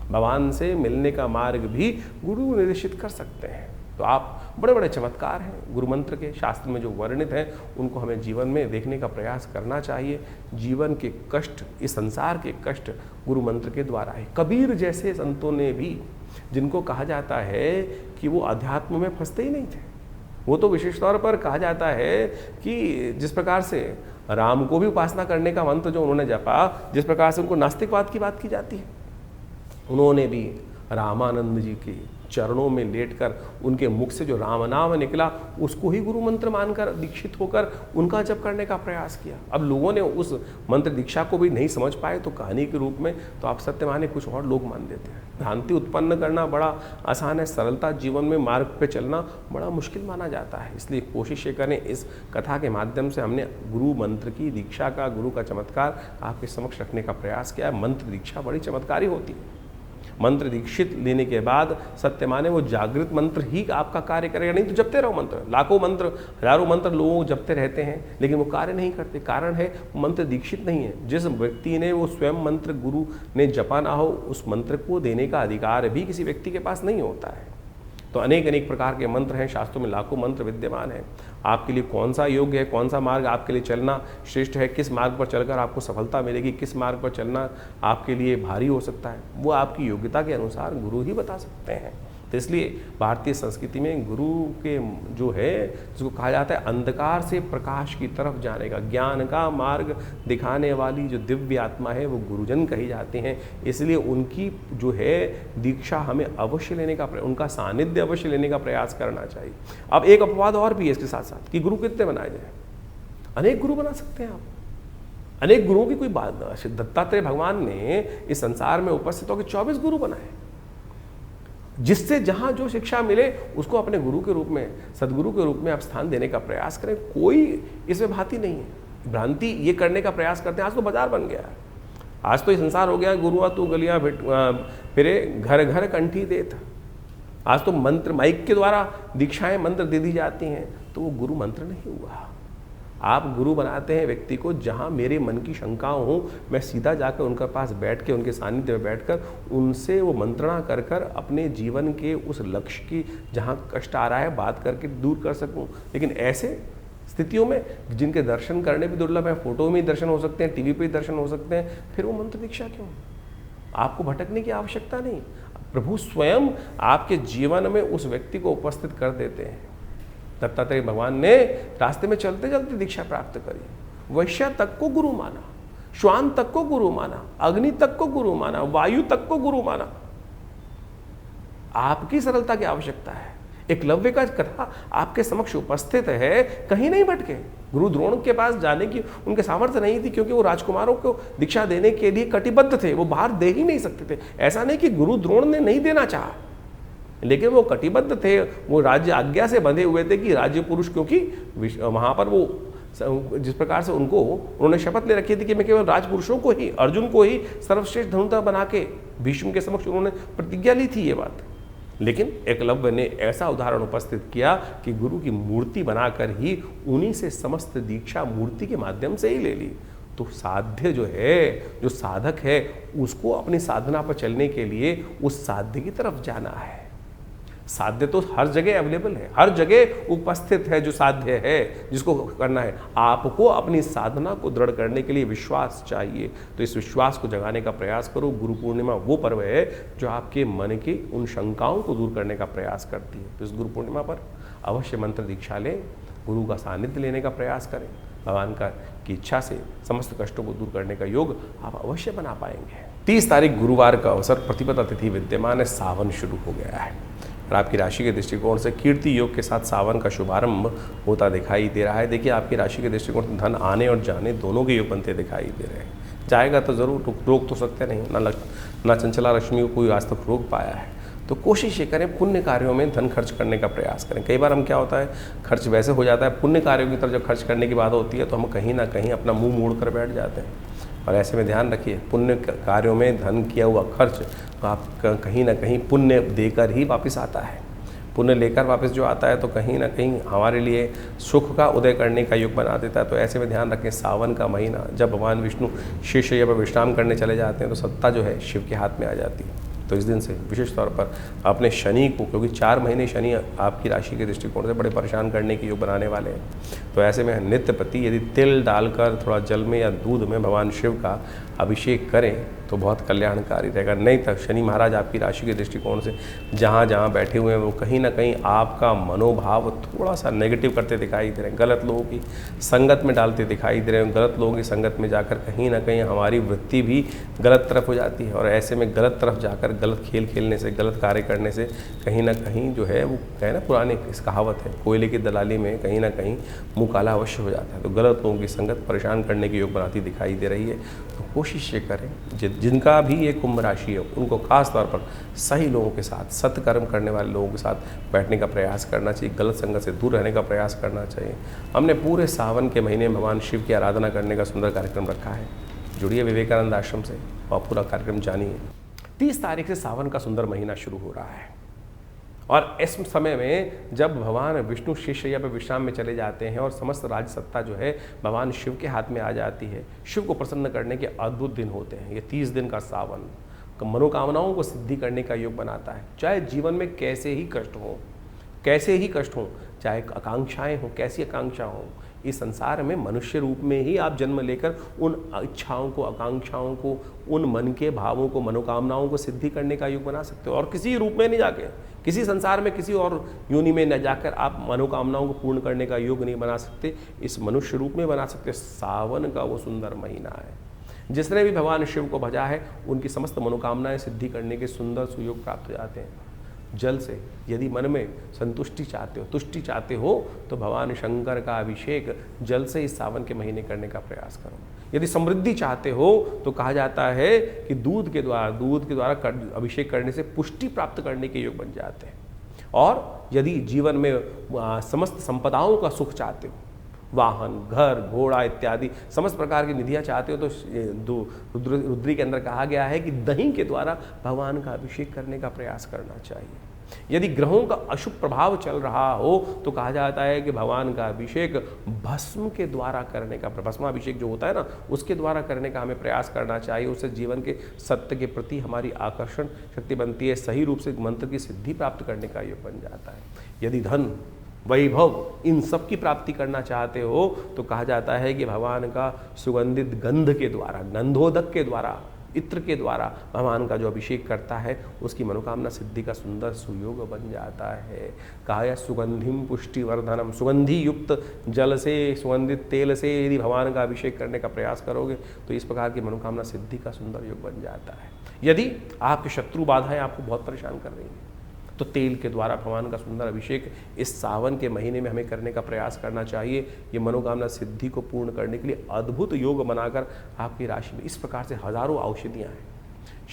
भगवान से मिलने का मार्ग भी गुरु निर्देशित कर सकते हैं। तो आप बड़े बड़े चमत्कार हैं गुरु मंत्र के, शास्त्र में जो वर्णित हैं उनको हमें जीवन में देखने का प्रयास करना चाहिए। जीवन के कष्ट, इस संसार के कष्ट गुरु मंत्र के द्वारा है। कबीर जैसे संतों ने भी, जिनको कहा जाता है कि वो अध्यात्म में फंसते ही नहीं थे, वो तो विशेष तौर पर कहा जाता है कि जिस प्रकार से राम को भी उपासना करने का मंत्र जो उन्होंने जपा, जिस प्रकार से उनको नास्तिकवाद की बात की जाती है, उन्होंने भी रामानंद जी के चरणों में लेटकर उनके मुख से जो राम नाम निकला उसको ही गुरु मंत्र मानकर दीक्षित होकर उनका जप करने का प्रयास किया। अब लोगों ने उस मंत्र दीक्षा को भी नहीं समझ पाए तो कहानी के रूप में तो आप सत्य माने कुछ और लोग मान देते हैं। भ्रांति उत्पन्न करना बड़ा आसान है, सरलता जीवन में मार्ग पे चलना बड़ा मुश्किल माना जाता है। इसलिए कोशिश ये करें, इस कथा के माध्यम से हमने गुरु मंत्र की दीक्षा का, गुरु का चमत्कार आपके समक्ष रखने का प्रयास किया है। मंत्र दीक्षा बड़ी चमत्कारी होती है। मंत्र दीक्षित लेने के बाद सत्य माने वो जागृत मंत्र ही आपका कार्य करेगा, नहीं तो जपते रहो मंत्र, लाखों मंत्र, हजारों मंत्र लोग जपते रहते हैं लेकिन वो कार्य नहीं करते। कारण है मंत्र दीक्षित नहीं है। जिस व्यक्ति ने वो स्वयं मंत्र गुरु ने जपा ना हो, उस मंत्र को देने का अधिकार भी किसी व्यक्ति के पास नहीं होता है। तो अनेक अनेक प्रकार के मंत्र हैं, शास्त्रों में लाखों मंत्र विद्यमान हैं। आपके लिए कौन सा योग्य है, कौन सा मार्ग आपके लिए चलना श्रेष्ठ है, किस मार्ग पर चलकर आपको सफलता मिलेगी, किस मार्ग पर चलना आपके लिए भारी हो सकता है, वो आपकी योग्यता के अनुसार गुरु ही बता सकते हैं। तो इसलिए भारतीय संस्कृति में गुरु के जो है, जिसको कहा जाता है अंधकार से प्रकाश की तरफ जाने का, ज्ञान का मार्ग दिखाने वाली जो दिव्य आत्मा है वो गुरुजन कही जाते हैं। इसलिए उनकी जो है दीक्षा हमें अवश्य लेने का, उनका सानिध्य अवश्य लेने का प्रयास करना चाहिए। अब एक अपवाद और भी है इसके साथ साथ कि गुरु कितने बनाए जाए। अनेक गुरु बना सकते हैं आप, अनेक गुरुओं की कोई बात नहीं। दत्तात्रेय भगवान ने इस संसार में उपस्थित होकर 24 गुरु बनाए, जिससे जहां जो शिक्षा मिले उसको अपने गुरु के रूप में, सदगुरु के रूप में आप स्थान देने का प्रयास करें। कोई इसमें भांति नहीं है। भ्रांति ये करने का प्रयास करते हैं। आज तो बाजार बन गया है, आज तो ये संसार हो गया, गुरुआ तू गलियां फिरे घर घर कंठी देत। आज तो मंत्र माइक के द्वारा दीक्षाएं मंत्र दे दी जाती हैं, तो वो गुरु मंत्र नहीं हुआ। आप गुरु बनाते हैं व्यक्ति को जहां मेरे मन की शंकाओं हो, मैं सीधा जाकर उनके पास बैठ के, उनके सानिध्य में बैठकर उनसे वो मंत्रणा कर कर अपने जीवन के उस लक्ष्य की, जहां कष्ट आ रहा है, बात करके दूर कर सकूं। लेकिन ऐसे स्थितियों में जिनके दर्शन करने भी दुर्लभ है, फोटो में ही दर्शन हो सकते हैं, टीवी पे ही दर्शन हो सकते हैं, फिर वो मंत्र दीक्षा क्यों? आपको भटकने की आवश्यकता नहीं। प्रभु स्वयं आपके जीवन में उस व्यक्ति को उपस्थित कर देते हैं। दत्तात्रेय भगवान ने रास्ते में चलते चलते दीक्षा प्राप्त करी। वैश्य तक को गुरु माना, श्वान तक को गुरु माना, अग्नि तक को गुरु माना, वायु तक को गुरु माना। आपकी सरलता की आवश्यकता है। एकलव्य का कथा आपके समक्ष उपस्थित है, कहीं नहीं भटके। गुरु द्रोण के पास जाने की उनके सामर्थ्य नहीं थी, क्योंकि वो राजकुमारों को दीक्षा देने के लिए कटिबद्ध थे, वो बाहर दे ही नहीं सकते थे। ऐसा नहीं कि गुरु द्रोण ने नहीं देना चाहा, लेकिन वो कटिबद्ध थे, वो राज्य आज्ञा से बंधे हुए थे कि राज्य पुरुष, क्योंकि वहां पर वो जिस प्रकार से उन्होंने शपथ ले रखी थी कि मैं केवल राजपुरुषों को ही, अर्जुन को ही सर्वश्रेष्ठ धनुर्धर बना के भीष्म के समक्ष उन्होंने प्रतिज्ञा ली थी ये बात। लेकिन एकलव्य ने ऐसा उदाहरण उपस्थित किया कि गुरु की मूर्ति बनाकर ही उन्हीं से समस्त दीक्षा मूर्ति के माध्यम से ही ले ली। तो साध्य जो है, जो साधक है, उसको अपनी साधना पर चलने के लिए उस साध्य की तरफ जाना है। साध्य तो हर जगह अवेलेबल है, हर जगह उपस्थित है जो साध्य है, जिसको करना है। आपको अपनी साधना को दृढ़ करने के लिए विश्वास चाहिए, तो इस विश्वास को जगाने का प्रयास करो। गुरु पूर्णिमा वो पर्व है जो आपके मन की उन शंकाओं को दूर करने का प्रयास करती है। तो इस गुरु पूर्णिमा पर अवश्य मंत्र दीक्षा लें, गुरु का सानिध्य लेने का प्रयास करें। भगवान की इच्छा से समस्त कष्टों को दूर करने का योग आप अवश्य बना पाएंगे। 30 तारीख गुरुवार का अवसर, प्रतिपदा तिथि विद्यमान है, सावन शुरू हो गया है और आपकी राशि के दृष्टिकोण से कीर्ति योग के साथ सावन का शुभारंभ होता दिखाई दे रहा है। देखिए, आपकी राशि के दृष्टिकोण से धन आने और जाने दोनों के योग बनते दिखाई दे रहे हैं। जाएगा तो जरूर, रोक तो सकते नहीं, ना चंचला लक्ष्मी को कोई आज तक रोक पाया है। तो कोशिश ये करें, पुण्य कार्यों में धन खर्च करने का प्रयास करें। कई बार हम क्या होता है, खर्च वैसे हो जाता है, पुण्य कार्यों की तरफ जब खर्च करने की बात होती है तो हम कहीं ना कहीं अपना मुंह मोड़ कर बैठ जाते हैं। और ऐसे में ध्यान रखिए, पुण्य कार्यों में धन किया हुआ खर्च तो आप कहीं ना कहीं पुण्य देकर ही वापस आता है। पुण्य लेकर वापस जो आता है तो कहीं ना कहीं हमारे लिए सुख का उदय करने का युग बना देता है। तो ऐसे में ध्यान रखें, सावन का महीना जब भगवान विष्णु शेषशय्या पर विश्राम करने चले जाते हैं तो सत्ता जो है शिव के हाथ में आ जाती है। तो इस दिन से विशेष तौर पर अपने शनि को, क्योंकि 4 महीने शनि आपकी राशि के दृष्टिकोण से बड़े परेशान करने की योग बनाने वाले हैं, तो ऐसे में नित्य प्रति यदि तिल डालकर थोड़ा जल में या दूध में भगवान शिव का अभिषेक करें तो बहुत कल्याणकारी रहेगा। नहीं तो शनि महाराज आपकी राशि के दृष्टिकोण से जहाँ जहाँ बैठे हुए हैं वो कहीं ना कहीं आपका मनोभाव थोड़ा सा नेगेटिव करते दिखाई दे रहे हैं, गलत लोगों की संगत में डालते दिखाई दे रहे हैं। गलत लोगों की संगत में जाकर कहीं ना कहीं हमारी वृत्ति भी गलत तरफ हो जाती है, और ऐसे में गलत तरफ जाकर गलत खेल खेलने से, गलत कार्य करने से कहीं ना कहीं जो है वो कहे ना, पुरानी इस कहावत है, कोयले की दलाली में कहीं ना कहीं मुँह काला अवश्य हो जाता है। तो गलत लोगों की संगत परेशान करने की योग बनाती दिखाई दे रही है। तो कोशिश ये करें जिनका भी ये कुंभ राशि है उनको खास तौर पर सही लोगों के साथ, सत्कर्म करने वाले लोगों के साथ बैठने का प्रयास करना चाहिए, गलत संगत से दूर रहने का प्रयास करना चाहिए। हमने पूरे सावन के महीने में भगवान शिव की आराधना करने का सुंदर कार्यक्रम रखा है। जुड़िए विवेकानंद आश्रम से और पूरा कार्यक्रम जानिए। 30 तारीख से सावन का सुंदर महीना शुरू हो रहा है, और इस समय में जब भगवान विष्णु शेषशय्या पर विश्राम में चले जाते हैं और समस्त राज सत्ता जो है भगवान शिव के हाथ में आ जाती है, शिव को प्रसन्न करने के अद्भुत दिन होते हैं। ये 30 दिन का सावन मनोकामनाओं को सिद्धि करने का योग बनाता है। चाहे जीवन में कैसे ही कष्ट हो, चाहे आकांक्षाएं हो, कैसी आकांक्षा हो, इस संसार में मनुष्य रूप में ही आप जन्म लेकर उन इच्छाओं को, आकांक्षाओं को, उन मन के भावों को, मनोकामनाओं को सिद्धि करने का योग बना सकते हो। और किसी रूप में नहीं जाके, किसी संसार में किसी और योनि में न जाकर आप मनोकामनाओं को पूर्ण करने का योग नहीं बना सकते, इस मनुष्य रूप में बना सकते। सावन का वो सुंदर महीना है, जिसने भी भगवान शिव को भजा है उनकी समस्त मनोकामनाएं सिद्धि करने के सुंदर सुयोग प्राप्त हो जाते हैं। जल से यदि मन में संतुष्टि चाहते हो, तुष्टि चाहते हो, तो भगवान शंकर का अभिषेक जल से इस सावन के महीने करने का प्रयास करो। यदि समृद्धि चाहते हो तो कहा जाता है कि दूध के द्वारा अभिषेक करने से पुष्टि प्राप्त करने के योग बन जाते हैं। और यदि जीवन में समस्त संपदाओं का सुख चाहते हो, वाहन, घर, घोड़ा इत्यादि समस्त प्रकार की निधियाँ चाहते हो, तो रुद्री के अंदर कहा गया है कि दही के द्वारा भगवान का अभिषेक करने का प्रयास करना चाहिए। यदि ग्रहों का अशुभ प्रभाव चल रहा हो तो कहा जाता है कि भगवान का अभिषेक भस्म के द्वारा करने का, भस्माभिषेक जो होता है ना, उसके द्वारा करने का हमें प्रयास करना चाहिए। उससे जीवन के सत्य के प्रति हमारी आकर्षण शक्ति बनती है, सही रूप से मंत्र की सिद्धि प्राप्त करने का योग बन जाता है। यदि धन, वैभव, इन सब की प्राप्ति करना चाहते हो तो कहा जाता है कि भगवान का सुगंधित गंध के द्वारा, गंधोदक के द्वारा, इत्र के द्वारा भगवान का जो अभिषेक करता है उसकी मनोकामना सिद्धि का सुंदर सुयोग बन जाता है। कहा है सुगंधिम पुष्टिवर्धनम, सुगंधि युक्त जल से, सुगंधित तेल से यदि भगवान का अभिषेक करने का प्रयास करोगे तो इस प्रकार की मनोकामना सिद्धि का सुंदर योग बन जाता है। यदि आपके शत्रु बाधाएं आपको बहुत परेशान कर रही हैं तो तेल के द्वारा भगवान का सुंदर अभिषेक इस सावन के महीने में हमें करने का प्रयास करना चाहिए। ये मनोकामना सिद्धि को पूर्ण करने के लिए अद्भुत योग बनाकर आपकी राशि में इस प्रकार से हजारों औषधियाँ हैं।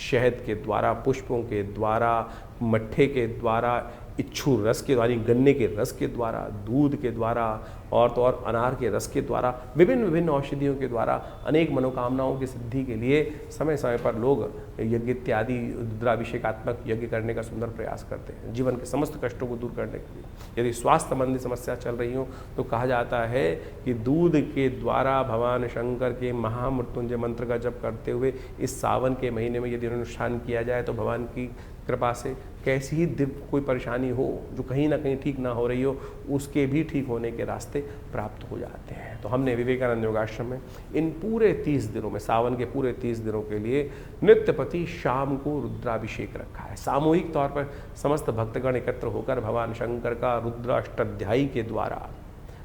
शहद के द्वारा, पुष्पों के द्वारा, मट्ठे के द्वारा, इच्छू रस के द्वारा, गन्ने के रस के द्वारा, दूध के द्वारा, और तो और अनार के रस के द्वारा, विभिन्न विभिन्न औषधियों के द्वारा अनेक मनोकामनाओं की सिद्धि के लिए समय समय पर लोग यज्ञ इत्यादि रुद्राभिषेकात्मक यज्ञ करने का सुंदर प्रयास करते हैं, जीवन के समस्त कष्टों को दूर करने के लिए। यदि स्वास्थ्य संबंधी समस्या चल रही हो तो कहा जाता है कि दूध के द्वारा भगवान शंकर के महामृत्युंजय मंत्र का जप करते हुए इस सावन के महीने में यदि अनुष्ठान किया जाए तो भगवान की कृपा से कैसी ही दिव्य कोई परेशानी हो जो कहीं ना कहीं ठीक ना हो रही हो, उसके भी ठीक होने के रास्ते प्राप्त हो जाते हैं। तो हमने विवेकानंद योगाश्रम में इन पूरे 30 दिनों में, सावन के पूरे 30 दिनों के लिए नित्य प्रति शाम को रुद्राभिषेक रखा है। सामूहिक तौर पर समस्त भक्तगण एकत्र होकर भगवान शंकर का रुद्र अष्टाध्यायी के द्वारा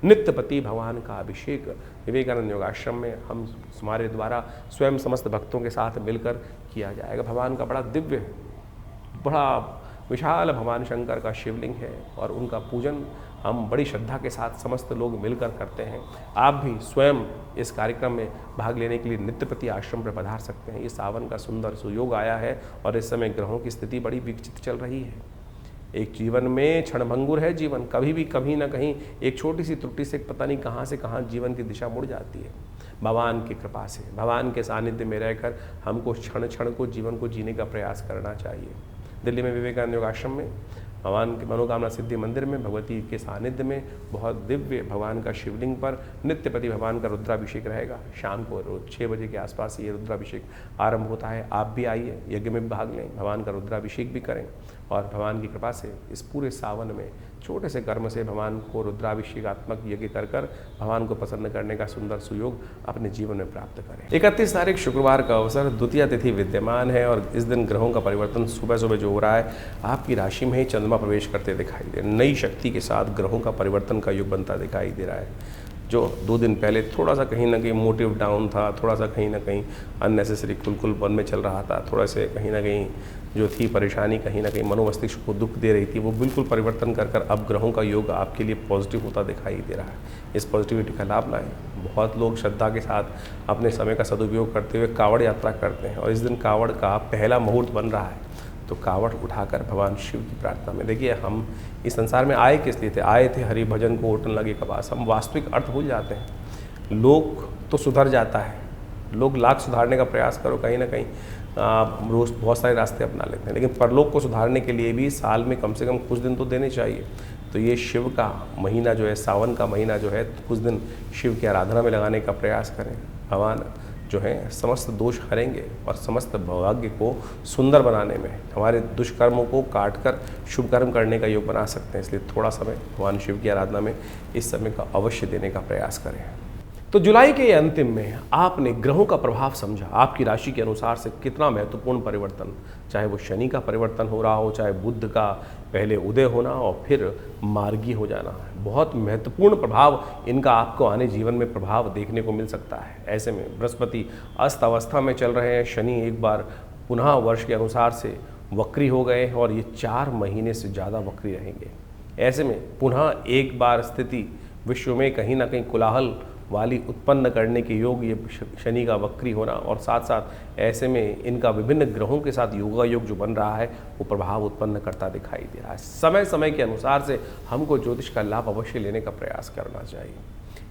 नित्य प्रति भगवान का अभिषेक विवेकानंद योगाश्रम में हम हमारे द्वारा स्वयं समस्त भक्तों के साथ मिलकर किया जाएगा। भगवान का बड़ा दिव्य, बड़ा विशाल भगवान शंकर का शिवलिंग है और उनका पूजन हम बड़ी श्रद्धा के साथ समस्त लोग मिलकर करते हैं। आप भी स्वयं इस कार्यक्रम में भाग लेने के लिए नित्य प्रति आश्रम पर पधार सकते हैं। ये सावन का सुंदर सुयोग आया है और इस समय ग्रहों की स्थिति बड़ी विचित्र चल रही है। एक जीवन में क्षणभंगुर है जीवन, कभी भी कहीं ना कहीं एक छोटी सी त्रुटि से पता नहीं कहाँ से कहाँ जीवन की दिशा मुड़ जाती है। भगवान की कृपा से, भगवान के सानिध्य में रहकर हमको क्षण क्षण को जीवन को जीने का प्रयास करना चाहिए। दिल्ली में विवेकानंद योगाश्रम में भगवान के मनोकामना सिद्धि मंदिर में भगवती के सानिध्य में बहुत दिव्य भगवान का शिवलिंग पर नित्यपति भगवान का रुद्राभिषेक रहेगा। शाम को रोज 6 बजे के आसपास ये रुद्राभिषेक आरंभ होता है। आप भी आइए, यज्ञ में भाग लें, भगवान का रुद्राभिषेक भी करें और भगवान की कृपा से इस पूरे सावन में छोटे से कर्म से भगवान को रुद्राभिषेकात्मक यज्ञ कर भगवान को प्रसन्न करने का सुंदर सुयोग अपने जीवन में प्राप्त करें। 31 तारीख शुक्रवार का अवसर, द्वितीया तिथि विद्यमान है और इस दिन ग्रहों का परिवर्तन सुबह सुबह जो हो रहा है, आपकी राशि में ही चंद्रमा प्रवेश करते दिखाई दे, नई शक्ति के साथ ग्रहों का परिवर्तन का योग बनता दिखाई दे रहा है। जो 2 दिन पहले थोड़ा सा कहीं ना कहीं मोटिव डाउन था, थोड़ा सा कहीं ना कहीं अननेसेसरी कुलकुलपन में चल रहा था, थोड़ा से कहीं ना कहीं जो थी परेशानी कहीं ना कहीं मनोमस्तिष्क को दुख दे रही थी, वो बिल्कुल परिवर्तन कर अब ग्रहों का योग आपके लिए पॉजिटिव होता दिखाई दे रहा है। इस पॉजिटिविटी का लाभ लाएं। बहुत लोग श्रद्धा के साथ अपने समय का सदुपयोग करते हुए कावड़ यात्रा करते हैं और इस दिन कावड़ का पहला मुहूर्त बन रहा है, तो कावड़ उठाकर भगवान शिव की प्रार्थना में, देखिए हम इस संसार में आए किस लिए थे? आए थे हरि भजन को ओटन लगे कपास। हम वास्तविक अर्थ भूल जाते हैं। लोग तो सुधर जाता है, लोग लाख सुधारने का प्रयास करो, कहीं ना कहीं रोज बहुत सारे रास्ते अपना लेते हैं, लेकिन परलोक को सुधारने के लिए भी साल में कम से कम कुछ दिन तो देने चाहिए। तो ये शिव का महीना जो है, सावन का महीना जो है, कुछ दिन शिव की आराधना में लगाने का प्रयास करें। भगवान जो है समस्त दोष हरेंगे और समस्त भाग्य को सुंदर बनाने में हमारे दुष्कर्मों को काट कर शुभ कर्म करने का योग बना सकते हैं। इसलिए थोड़ा समय भगवान शिव की आराधना में इस समय का अवश्य देने का प्रयास करें। तो जुलाई के अंतिम में आपने ग्रहों का प्रभाव समझा, आपकी राशि के अनुसार से कितना महत्वपूर्ण परिवर्तन, चाहे वो शनि का परिवर्तन हो रहा हो, चाहे बुध का पहले उदय होना और फिर मार्गी हो जाना, बहुत महत्वपूर्ण प्रभाव इनका आपको आने जीवन में प्रभाव देखने को मिल सकता है। ऐसे में बृहस्पति अस्त अवस्था में चल रहे हैं, शनि एक बार पुनः वर्ष के अनुसार से वक्री हो गए और ये 4 महीने से ज़्यादा वक्री रहेंगे। ऐसे में पुनः एक बार स्थिति विश्व में कहीं ना कहीं कोलाहल वाली उत्पन्न करने के योग, ये शनि का वक्री होना और साथ साथ ऐसे में इनका विभिन्न ग्रहों के साथ योगा योग जो बन रहा है वो प्रभाव उत्पन्न करता दिखाई दे रहा है। समय समय के अनुसार से हमको ज्योतिष का लाभ अवश्य लेने का प्रयास करना चाहिए।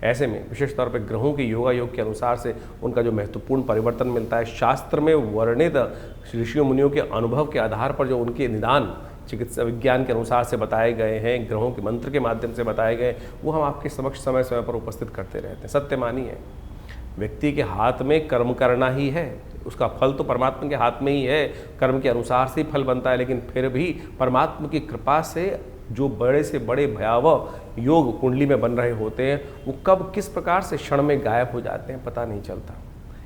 ऐसे में विशेष तौर पर ग्रहों के योगा योग के अनुसार से उनका जो महत्वपूर्ण परिवर्तन मिलता है, शास्त्र में वर्णित ऋषियों मुनियों के अनुभव के आधार पर जो उनके निदान चिकित्सा विज्ञान के अनुसार से बताए गए हैं, ग्रहों के मंत्र के माध्यम से बताए गए, वो हम आपके समक्ष समय समय पर उपस्थित करते रहते हैं। सत्य मानिए, व्यक्ति के हाथ में कर्म करना ही है, उसका फल तो परमात्मा के हाथ में ही है, कर्म के अनुसार से फल बनता है, लेकिन फिर भी परमात्मा की कृपा से जो बड़े से बड़े भयावह योग कुंडली में बन रहे होते हैं, वो कब किस प्रकार से क्षण में गायब हो जाते हैं पता नहीं चलता।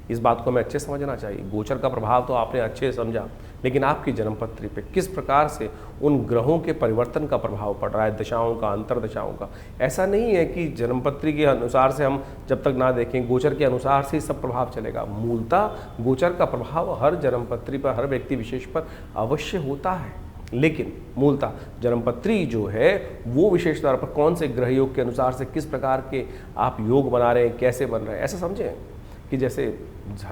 इस बात को हमें अच्छे समझना चाहिए। गोचर का प्रभाव तो आपने अच्छे समझा, लेकिन आपकी जन्मपत्री पे किस प्रकार से उन ग्रहों के परिवर्तन का प्रभाव पड़ रहा है, दशाओं का, अंतरदशाओं का। ऐसा नहीं है कि जन्मपत्री के अनुसार से हम जब तक ना देखें, गोचर के अनुसार से ही सब प्रभाव चलेगा। मूलतः गोचर का प्रभाव हर जन्मपत्री पर, हर व्यक्ति विशेष पर अवश्य होता है, लेकिन मूलतः जन्मपत्री जो है वो विशेष तौर पर कौन से ग्रह योग के अनुसार से किस प्रकार के आप योग बना रहे हैं, कैसे बन रहे हैं। ऐसा समझें कि जैसे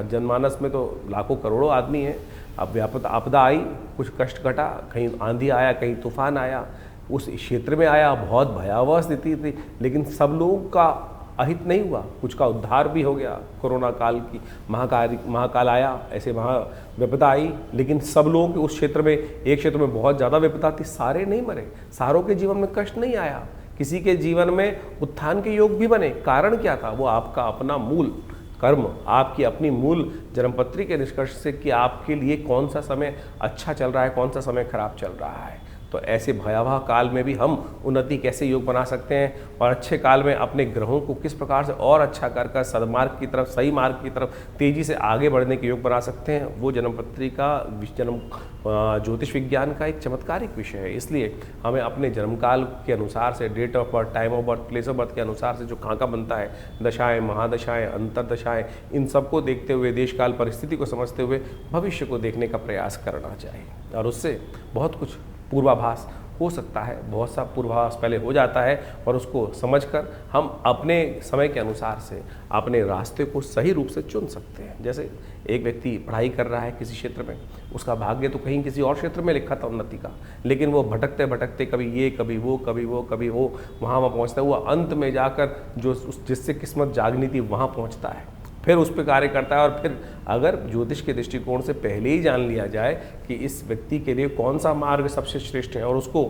जनमानस में तो लाखों करोड़ों आदमी हैं, अब व्यापक आपदा आई, कुछ कष्ट घटा, कहीं आंधी आया, कहीं तूफान आया, उस क्षेत्र में आया, बहुत भयावह स्थिति थी, लेकिन सब लोगों का अहित नहीं हुआ, कुछ का उद्धार भी हो गया। कोरोना काल की महाकाल आया, ऐसे विपदा आई, लेकिन सब लोगों के उस क्षेत्र में, एक क्षेत्र में बहुत ज़्यादा विपदा थी, सारे नहीं मरे, सारों के जीवन में कष्ट नहीं आया, किसी के जीवन में उत्थान के योग भी बने। कारण क्या था? वो आपका अपना मूल कर्म, आपकी अपनी मूल जन्मपत्री के निष्कर्ष से कि आपके लिए कौन सा समय अच्छा चल रहा है, कौन सा समय खराब चल रहा है। तो ऐसे भयावह काल में भी हम उन्नति कैसे योग बना सकते हैं और अच्छे काल में अपने ग्रहों को किस प्रकार से और अच्छा कर सदमार्ग की तरफ, सही मार्ग की तरफ तेजी से आगे बढ़ने के योग बना सकते हैं, वो जन्मपत्री का, जन्म ज्योतिष विज्ञान का एक चमत्कारिक विषय है। इसलिए हमें अपने जन्मकाल के अनुसार से, date of birth, time of birth, place of birth के अनुसार से जो खाका बनता है, दशाएं, महादशाएं, अंतरदशाएं, इन सबको देखते हुए, देशकाल परिस्थिति को समझते हुए भविष्य को देखने का प्रयास करना चाहिए और उससे बहुत कुछ पूर्वाभास हो सकता है, बहुत सा पूर्वाभास पहले हो जाता है और उसको समझकर हम अपने समय के अनुसार से अपने रास्ते को सही रूप से चुन सकते हैं। जैसे एक व्यक्ति पढ़ाई कर रहा है किसी क्षेत्र में, उसका भाग्य तो कहीं किसी और क्षेत्र में लिखा था उन्नति का, लेकिन वो भटकते भटकते कभी ये, कभी वो, कभी वो, कभी वो, वहाँ पहुँचता है, वो अंत में जाकर जो जिससे किस्मत जागनी थी वहाँ पहुँचता है। फिर उस पर कार्य करता है। और फिर अगर ज्योतिष के दृष्टिकोण से पहले ही जान लिया जाए कि इस व्यक्ति के लिए कौन सा मार्ग सबसे श्रेष्ठ है और उसको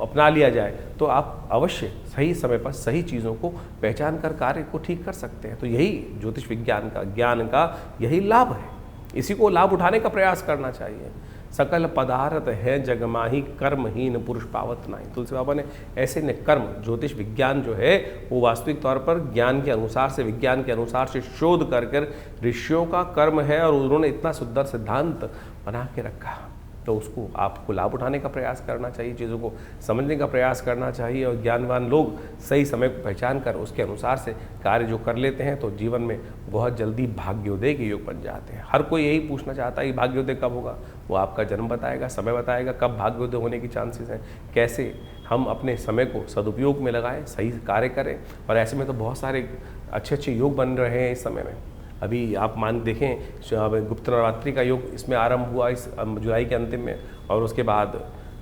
अपना लिया जाए, तो आप अवश्य सही समय पर सही चीज़ों को पहचान कर कार्य को ठीक कर सकते हैं। तो यही ज्योतिष विज्ञान का, ज्ञान का यही लाभ है। इसी को लाभ उठाने का प्रयास करना चाहिए। सकल पदार्थ है जगमाही, कर्महीन पुरुष पावत नाही। तुलसी बाबा ने ऐसे ने कर्म, ज्योतिष विज्ञान जो है वो वास्तविक तौर पर ज्ञान के अनुसार से, विज्ञान के अनुसार से शोध कर ऋषियों का कर्म है और उन्होंने इतना सुंदर सिद्धांत बना के रखा। तो उसको आपको लाभ उठाने का प्रयास करना चाहिए, चीज़ों को समझने का प्रयास करना चाहिए। और ज्ञानवान लोग सही समय को पहचान कर उसके अनुसार से कार्य जो कर लेते हैं तो जीवन में बहुत जल्दी भाग्योदय के योग बन जाते हैं। हर कोई यही पूछना चाहता है कि भाग्योदय कब होगा। वो आपका जन्म बताएगा, समय बताएगा कब भाग्योदय होने की चांसेस हैं। कैसे हम अपने समय को सदुपयोग में लगाएं, सही कार्य करें। और ऐसे में तो बहुत सारे अच्छे अच्छे योग बन रहे हैं इस समय में। अभी आप मान देखें, गुप्त नवरात्रि का योग इसमें आरंभ हुआ इस जुलाई के अंतिम में, और उसके बाद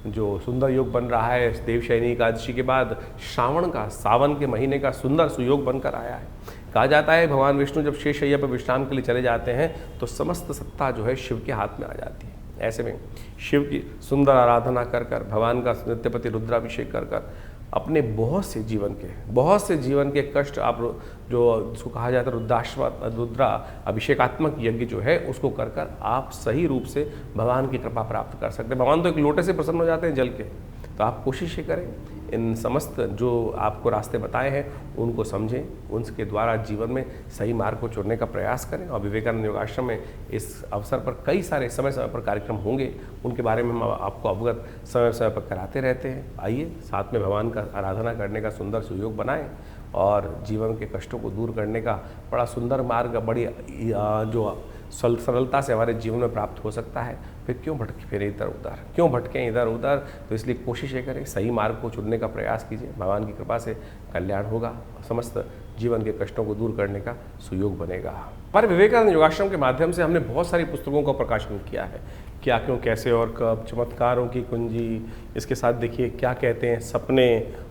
जो सुंदर योग बन रहा है देवशयनी एकादशी के बाद श्रावण का, सावन के महीने का सुंदर सुयोग बनकर आया है। कहा जाता है भगवान विष्णु जब शेष शैया पर विश्राम के लिए चले जाते हैं तो समस्त सत्ता जो है शिव के हाथ में आ जाती है। ऐसे में शिव की सुंदर आराधना कर कर, भगवान का नित्यपति रुद्राभिषेक कर कर अपने बहुत से जीवन के कष्ट आप जो जिसको कहा जाता है रुद्रा अभिषेकात्मक यज्ञ जो है उसको कर कर आप सही रूप से भगवान की कृपा प्राप्त कर सकते हैं। भगवान तो एक लोटे से प्रसन्न हो जाते हैं जल के। तो आप कोशिश ये करें, इन समस्त जो आपको रास्ते बताए हैं उनको समझें, उनके द्वारा जीवन में सही मार्ग को चुनने का प्रयास करें। और विवेकानंद योगाश्रम में इस अवसर पर कई सारे समय समय पर कार्यक्रम होंगे, उनके बारे में हम आपको अवगत समय समय पर कराते रहते हैं। आइए साथ में भगवान का आराधना करने का सुंदर सुयोग बनाएं और जीवन के कष्टों को दूर करने का बड़ा सुंदर मार्ग, बड़ी जो सरलता से हमारे जीवन में प्राप्त हो सकता है। फिर क्यों भटके फिर इधर उधर, क्यों भटकें इधर उधर। तो इसलिए कोशिश ये करें, सही मार्ग को चुनने का प्रयास कीजिए। भगवान की कृपा से कल्याण होगा, समस्त जीवन के कष्टों को दूर करने का सुयोग बनेगा। पर विवेकानंद योगाश्रम के माध्यम से हमने बहुत सारी पुस्तकों का प्रकाशन किया है। क्या, क्यों, कैसे और कब, चमत्कारों की कुंजी, इसके साथ देखिए क्या कहते हैं सपने,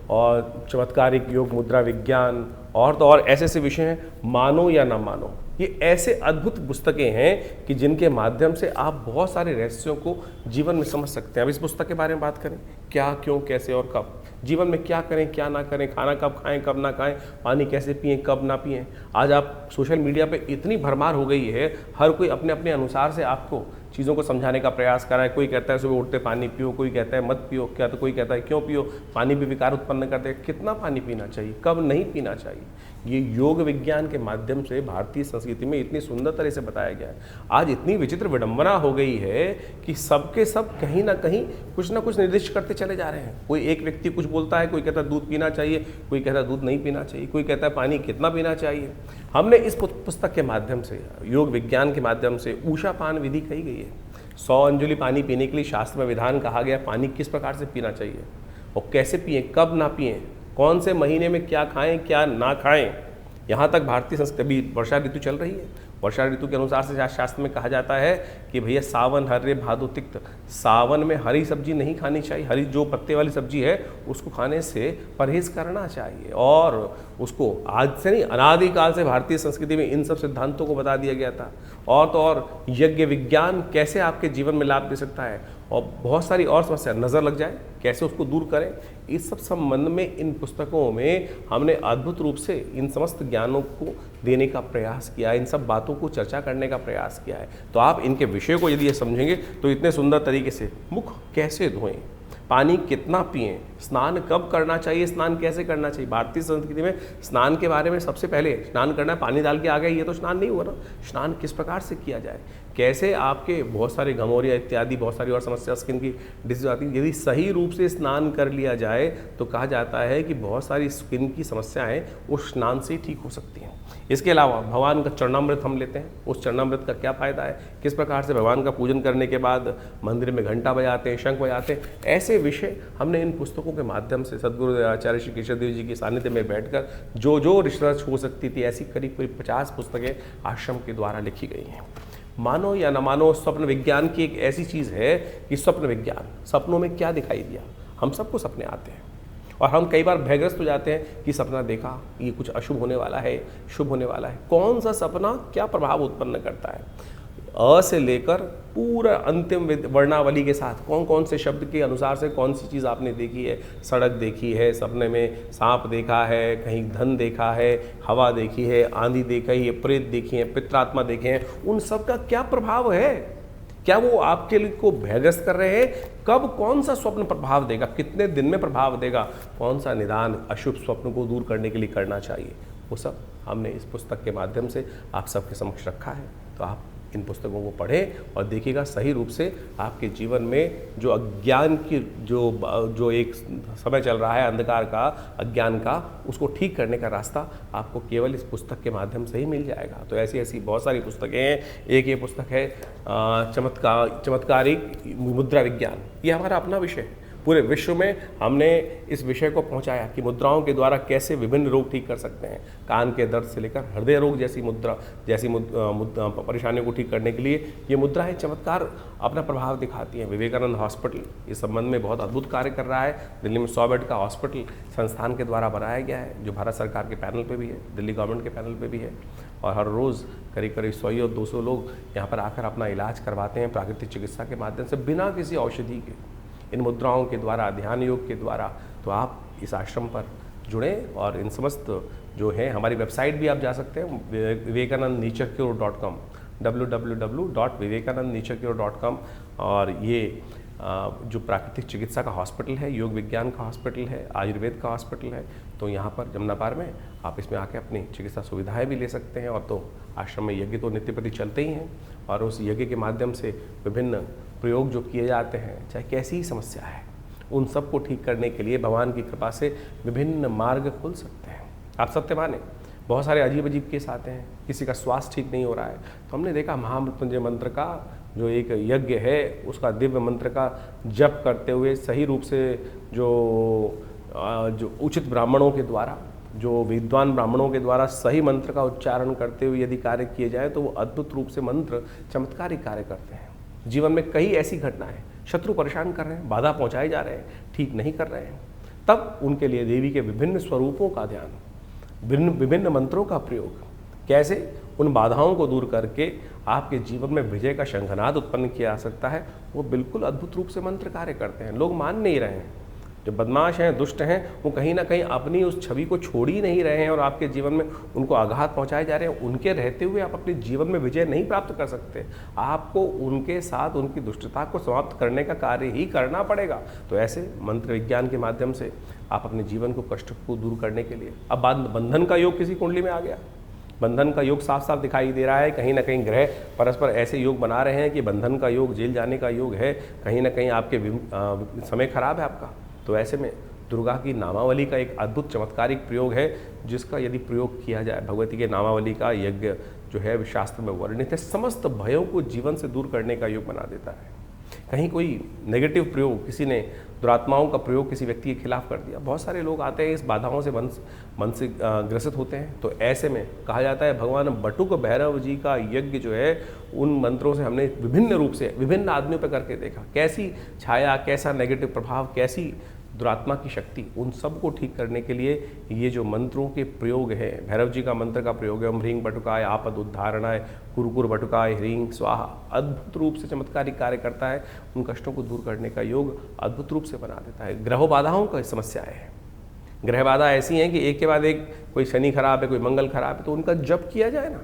और चमत्कारिक योग मुद्रा विज्ञान, और तो और ऐसे ऐसे विषय हैं, मानो या ना मानो। ये ऐसे अद्भुत पुस्तकें हैं कि जिनके माध्यम से आप बहुत सारे रहस्यों को जीवन में समझ सकते हैं। अब इस पुस्तक के बारे में बात करें, क्या, क्यों, कैसे और कब, जीवन में क्या करें क्या ना करें, खाना कब खाएं कब ना खाएं, पानी कैसे पिएं कब ना पिएं। आज आप सोशल मीडिया पे इतनी भरमार हो गई है, हर कोई अपने अपने अनुसार से आपको चीज़ों को समझाने का प्रयास कर रहा है। कोई कहता है सुबह उठते पानी पियो, कोई कहता है मत पियो, क्या तो कोई कहता है क्यों पियो, पानी भी विकार उत्पन्न करते हैं। कितना पानी पीना चाहिए, कब नहीं पीना चाहिए, ये योग विज्ञान के माध्यम से भारतीय संस्कृति में इतनी सुंदर तरह से बताया गया है। आज इतनी विचित्र विडंबना हो गई है कि सबके सब कहीं ना कहीं कुछ ना कुछ निर्दिष्ट करते चले जा रहे हैं। कोई एक व्यक्ति कुछ बोलता है, कोई कहता है दूध पीना चाहिए, कोई कहता है दूध नहीं पीना चाहिए, कोई कहता है पानी कितना पीना चाहिए। हमने इस पुस्तक के माध्यम से, योग विज्ञान के माध्यम से ऊषा पान विधि कही गई है। 100 अंजुलि पानी पीने के लिए शास्त्र में विधान कहा गया, पानी किस प्रकार से पीना चाहिए और कैसे पिएं, कब ना पिएं, कौन से महीने में क्या खाएं क्या ना खाएं। यहाँ तक भारतीय संस्कृति, अभी वर्षा ऋतु चल रही है, वर्षा ऋतु के अनुसार से शास्त्र में कहा जाता है कि भैया सावन हर्रे भादो तिक्त, सावन में हरी सब्जी नहीं खानी चाहिए, हरी जो पत्ते वाली सब्जी है उसको खाने से परहेज करना चाहिए। और उसको आज से नहीं, अनादिकाल से भारतीय संस्कृति में इन सब सिद्धांतों को बता दिया गया था। और तो और यज्ञ विज्ञान कैसे आपके जीवन में लाभ दे सकता है, और बहुत सारी और समस्या, नज़र लग जाए कैसे उसको दूर करें, इस सब संबंध में इन पुस्तकों में हमने अद्भुत रूप से इन समस्त ज्ञानों को देने का प्रयास किया है, इन सब बातों को चर्चा करने का प्रयास किया है। तो आप इनके विषय को यदि ये समझेंगे तो इतने सुंदर तरीके से मुख कैसे धोएं, पानी कितना पिएं, स्नान कब करना चाहिए, स्नान कैसे करना चाहिए। भारतीय संस्कृति में स्नान के बारे में सबसे पहले स्नान करना है, पानी डाल के आ गए, ये तो स्नान नहीं हुआ ना। स्नान किस प्रकार से किया जाए, कैसे आपके बहुत सारे घमौरिया इत्यादि बहुत सारी और समस्या, स्किन की डिजीज आती है, यदि सही रूप से स्नान कर लिया जाए तो कहा जाता है कि बहुत सारी स्किन की समस्याएं उस स्नान से ठीक हो सकती हैं। इसके अलावा भगवान का चरणामृत हम लेते हैं, उस चरणामृत का क्या फ़ायदा है, किस प्रकार से भगवान का पूजन करने के बाद मंदिर में घंटा बजाते हैं, शंख बजाते हैं, ऐसे विषय हमने इन पुस्तकों के माध्यम से सद्गुरु आचार्य श्री केशव देव जी के सानिध्य में बैठकर जो रिसर्च हो सकती थी, ऐसी करीब 50 पुस्तकें आश्रम के द्वारा लिखी गई हैं। मानो या न मानो, स्वप्न विज्ञान की एक ऐसी चीज़ है कि स्वप्न विज्ञान, सपनों में क्या दिखाई दिया, हम सबको सपने आते हैं। और हम कई बार भयग्रस्त हो जाते हैं कि सपना देखा, ये कुछ अशुभ होने वाला है, शुभ होने वाला है। कौन सा सपना क्या प्रभाव उत्पन्न करता है, अ से लेकर पूरा अंतिम वर्णावली के साथ कौन कौन से शब्द के अनुसार से कौन सी चीज़ आपने देखी है। सड़क देखी है, सपने में सांप देखा है, कहीं धन देखा है, हवा देखी है, आंधी देखी है, प्रेत देखी है, पित्रात्मा देखे हैं, उन सब का क्या प्रभाव है? क्या वो आपके लिए को भयग्रस्त कर रहे हैं? कब कौन सा स्वप्न प्रभाव देगा, कितने दिन में प्रभाव देगा, कौन सा निदान अशुभ स्वप्न को दूर करने के लिए करना चाहिए, वो सब हमने इस पुस्तक के माध्यम से आप सबके समक्ष रखा है। तो आप इन पुस्तकों को पढ़ें और देखिएगा सही रूप से आपके जीवन में जो अज्ञान की जो एक समय चल रहा है अंधकार का, अज्ञान का, उसको ठीक करने का रास्ता आपको केवल इस पुस्तक के माध्यम से ही मिल जाएगा। तो ऐसी ऐसी बहुत सारी पुस्तकें हैं। एक ये पुस्तक है चमत्कारिक मुद्रा विज्ञान, ये हमारा अपना विषय है। पूरे विश्व में हमने इस विषय को पहुंचाया कि मुद्राओं के द्वारा कैसे विभिन्न रोग ठीक कर सकते हैं। कान के दर्द से लेकर हृदय रोग जैसी परेशानियों को ठीक करने के लिए ये मुद्राएं चमत्कार अपना प्रभाव दिखाती हैं। विवेकानंद हॉस्पिटल इस संबंध में बहुत अद्भुत कार्य कर रहा है। दिल्ली में 100 बेड का हॉस्पिटल संस्थान के द्वारा बनाया गया है, जो भारत सरकार के पैनल पर भी है, दिल्ली गवर्नमेंट के पैनल पर भी है। और हर रोज़ करीब करीब 100 और 200 लोग यहाँ पर आकर अपना इलाज करवाते हैं प्राकृतिक चिकित्सा के माध्यम से, बिना किसी औषधि के, इन मुद्राओं के द्वारा, ध्यान योग के द्वारा। तो आप इस आश्रम पर जुड़ें और इन समस्त जो है, हमारी वेबसाइट भी आप जा सकते हैं vivekanandnaturecure.com, www.vivekanandnaturecure.com। और ये जो प्राकृतिक चिकित्सा का हॉस्पिटल है, योग विज्ञान का हॉस्पिटल है, आयुर्वेद का हॉस्पिटल है, तो यहाँ पर जमुनापार में आप इसमें आके अपनी चिकित्सा सुविधाएं भी ले सकते हैं। और तो आश्रम में यज्ञ तो नित्य प्रति चलते ही हैं, और उस यज्ञ के माध्यम से विभिन्न प्रयोग जो किए जाते हैं, चाहे कैसी ही समस्या है, उन सब को ठीक करने के लिए भगवान की कृपा से विभिन्न मार्ग खुल सकते हैं। आप सत्य माने, बहुत सारे अजीब अजीब केस आते हैं, किसी का स्वास्थ्य ठीक नहीं हो रहा है, तो हमने देखा महामृत्युंजय मंत्र का जो एक यज्ञ है, उसका दिव्य मंत्र का जप करते हुए सही रूप से जो उचित ब्राह्मणों के द्वारा, जो विद्वान ब्राह्मणों के द्वारा सही मंत्र का उच्चारण करते हुए यदि कार्य किए जाए, तो वो अद्भुत रूप से मंत्र चमत्कारिक कार्य करते हैं। जीवन में कई ऐसी घटनाएं, शत्रु परेशान कर रहे हैं, बाधा पहुंचाए जा रहे हैं, ठीक नहीं कर रहे हैं, तब उनके लिए देवी के विभिन्न स्वरूपों का ध्यान, विभिन्न मंत्रों का प्रयोग, कैसे उन बाधाओं को दूर करके आपके जीवन में विजय का शंखनाद उत्पन्न किया जा सकता है, वो बिल्कुल अद्भुत रूप से मंत्र कार्य करते हैं। लोग मान नहीं रहे हैं, जो बदमाश हैं, दुष्ट हैं, वो कहीं ना कहीं अपनी उस छवि को छोड़ ही नहीं रहे हैं और आपके जीवन में उनको आघात पहुंचाए जा रहे हैं। उनके रहते हुए आप अपने जीवन में विजय नहीं प्राप्त कर सकते, आपको उनके साथ उनकी दुष्टता को समाप्त करने का कार्य ही करना पड़ेगा। तो ऐसे मंत्र विज्ञान के माध्यम से आप अपने जीवन को, कष्ट को दूर करने के लिए, अब बंधन का योग किसी कुंडली में आ गया, बंधन का योग साफ साफ दिखाई दे रहा है, कहीं ना कहीं ग्रह परस्पर ऐसे योग बना रहे हैं कि बंधन का योग, जेल जाने का योग है, कहीं ना कहीं आपके समय खराब है आपका। तो ऐसे में दुर्गा की नामावली का एक अद्भुत चमत्कारिक प्रयोग है, जिसका यदि प्रयोग किया जाए, भगवती के नामावली का यज्ञ जो है शास्त्र में वर्णित है, समस्त भयों को जीवन से दूर करने का योग बना देता है। कहीं कोई नेगेटिव प्रयोग, किसी ने दुरात्माओं का प्रयोग किसी व्यक्ति के खिलाफ कर दिया, बहुत सारे लोग आते हैं इस बाधाओं से मन से ग्रसित होते हैं। तो ऐसे में कहा जाता है भगवान बटुक भैरव जी का यज्ञ जो है, उन मंत्रों से हमने विभिन्न रूप से विभिन्न आदमियों पर करके देखा, कैसी छाया, कैसा नेगेटिव प्रभाव, कैसी दुरात्मा की शक्ति, उन सब को ठीक करने के लिए ये जो मंत्रों के प्रयोग है, भैरव जी का मंत्र का प्रयोग है, ओम ह्रीं बटुकाय आपद उद्धारणाय कुरकुर बटुकाय ह्रीं स्वाहा, अद्भुत रूप से चमत्कारिक कार्य करता है। उन कष्टों को दूर करने का योग अद्भुत रूप से बना देता है। ग्रह बाधाओं का समस्याएं हैं, ग्रह बाधा ऐसी हैं कि एक के बाद एक, कोई शनि खराब है, कोई मंगल खराब है, तो उनका जप किया जाए ना,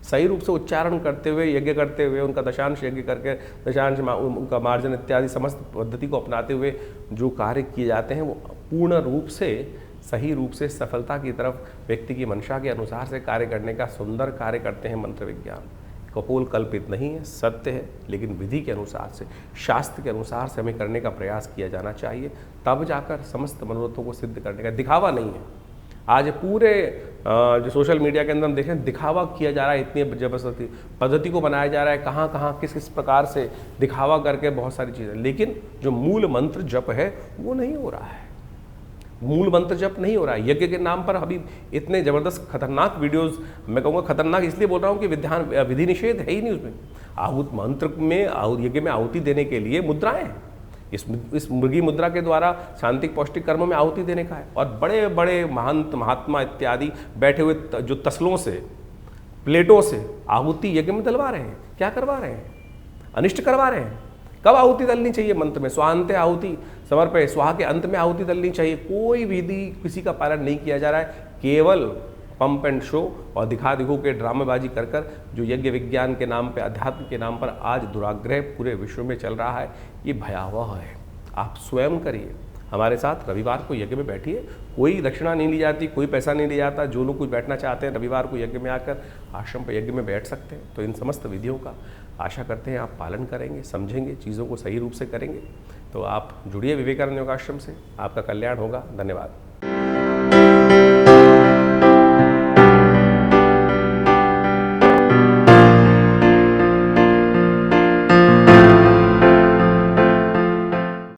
सही रूप से उच्चारण करते हुए, यज्ञ करते हुए, उनका दशांश यज्ञ करके, दशांश उनका मार्जन इत्यादि समस्त पद्धति को अपनाते हुए जो कार्य किए जाते हैं, वो पूर्ण रूप से, सही रूप से सफलता की तरफ व्यक्ति की मंशा के अनुसार से कार्य करने का सुंदर कार्य करते हैं। मंत्र विज्ञान कपोल कल्पित नहीं है, सत्य है, लेकिन विधि के अनुसार से, शास्त्र के अनुसार से हमें करने का प्रयास किया जाना चाहिए, तब जाकर समस्त मनोरथों को सिद्ध करने का। दिखावा नहीं है। आज पूरे जो सोशल मीडिया के अंदर हम देखें, दिखावा किया जा रहा है, इतनी जबरदस्ती पद्धति को बनाया जा रहा है, कहाँ कहाँ किस किस प्रकार से दिखावा करके बहुत सारी चीज़ें, लेकिन जो मूल मंत्र जप है वो नहीं हो रहा है। मूल मंत्र जप नहीं हो रहा है। यज्ञ के नाम पर अभी इतने ज़बरदस्त खतरनाक वीडियोस, मैं कहूँगा खतरनाक इसलिए बोल रहा हूँ कि विधि निषेध है ही नहीं उसमें। आहूत मंत्र में, यज्ञ में आहुति देने के लिए मुद्राएं हैं, इस मृगी मुद्रा के द्वारा शांतिक पौष्टिक कर्मों में आहुति देने का है। और बड़े बड़े महंत महात्मा इत्यादि बैठे हुए जो तसलों से, प्लेटों से आहुति यज्ञ में डलवा रहे हैं। क्या करवा रहे हैं? अनिष्ट करवा रहे हैं। कब आहुति डलनी चाहिए? मंत्र में स्वांते आहुति समर्पय, स्वाहा के अंत में आहुति डलनी चाहिए। कोई विधि किसी का पालन नहीं किया जा रहा है, केवल पंप एंड शो और दिखा दिखो के ड्रामेबाजी कर कर जो यज्ञ विज्ञान के नाम पे, अध्यात्म के नाम पर आज दुराग्रह पूरे विश्व में चल रहा है, ये भयावह है। आप स्वयं करिए, हमारे साथ रविवार को यज्ञ में बैठिए। कोई दक्षिणा नहीं ली जाती, कोई पैसा नहीं लिया जाता। जो लोग कुछ बैठना चाहते हैं रविवार को यज्ञ में आकर आश्रम पर यज्ञ में बैठ सकते हैं। तो इन समस्त विधियों का आशा करते हैं आप पालन करेंगे, समझेंगे, चीज़ों को सही रूप से करेंगे। तो आप जुड़िए विवेकानंद योगाश्रम से, आपका कल्याण होगा। धन्यवाद।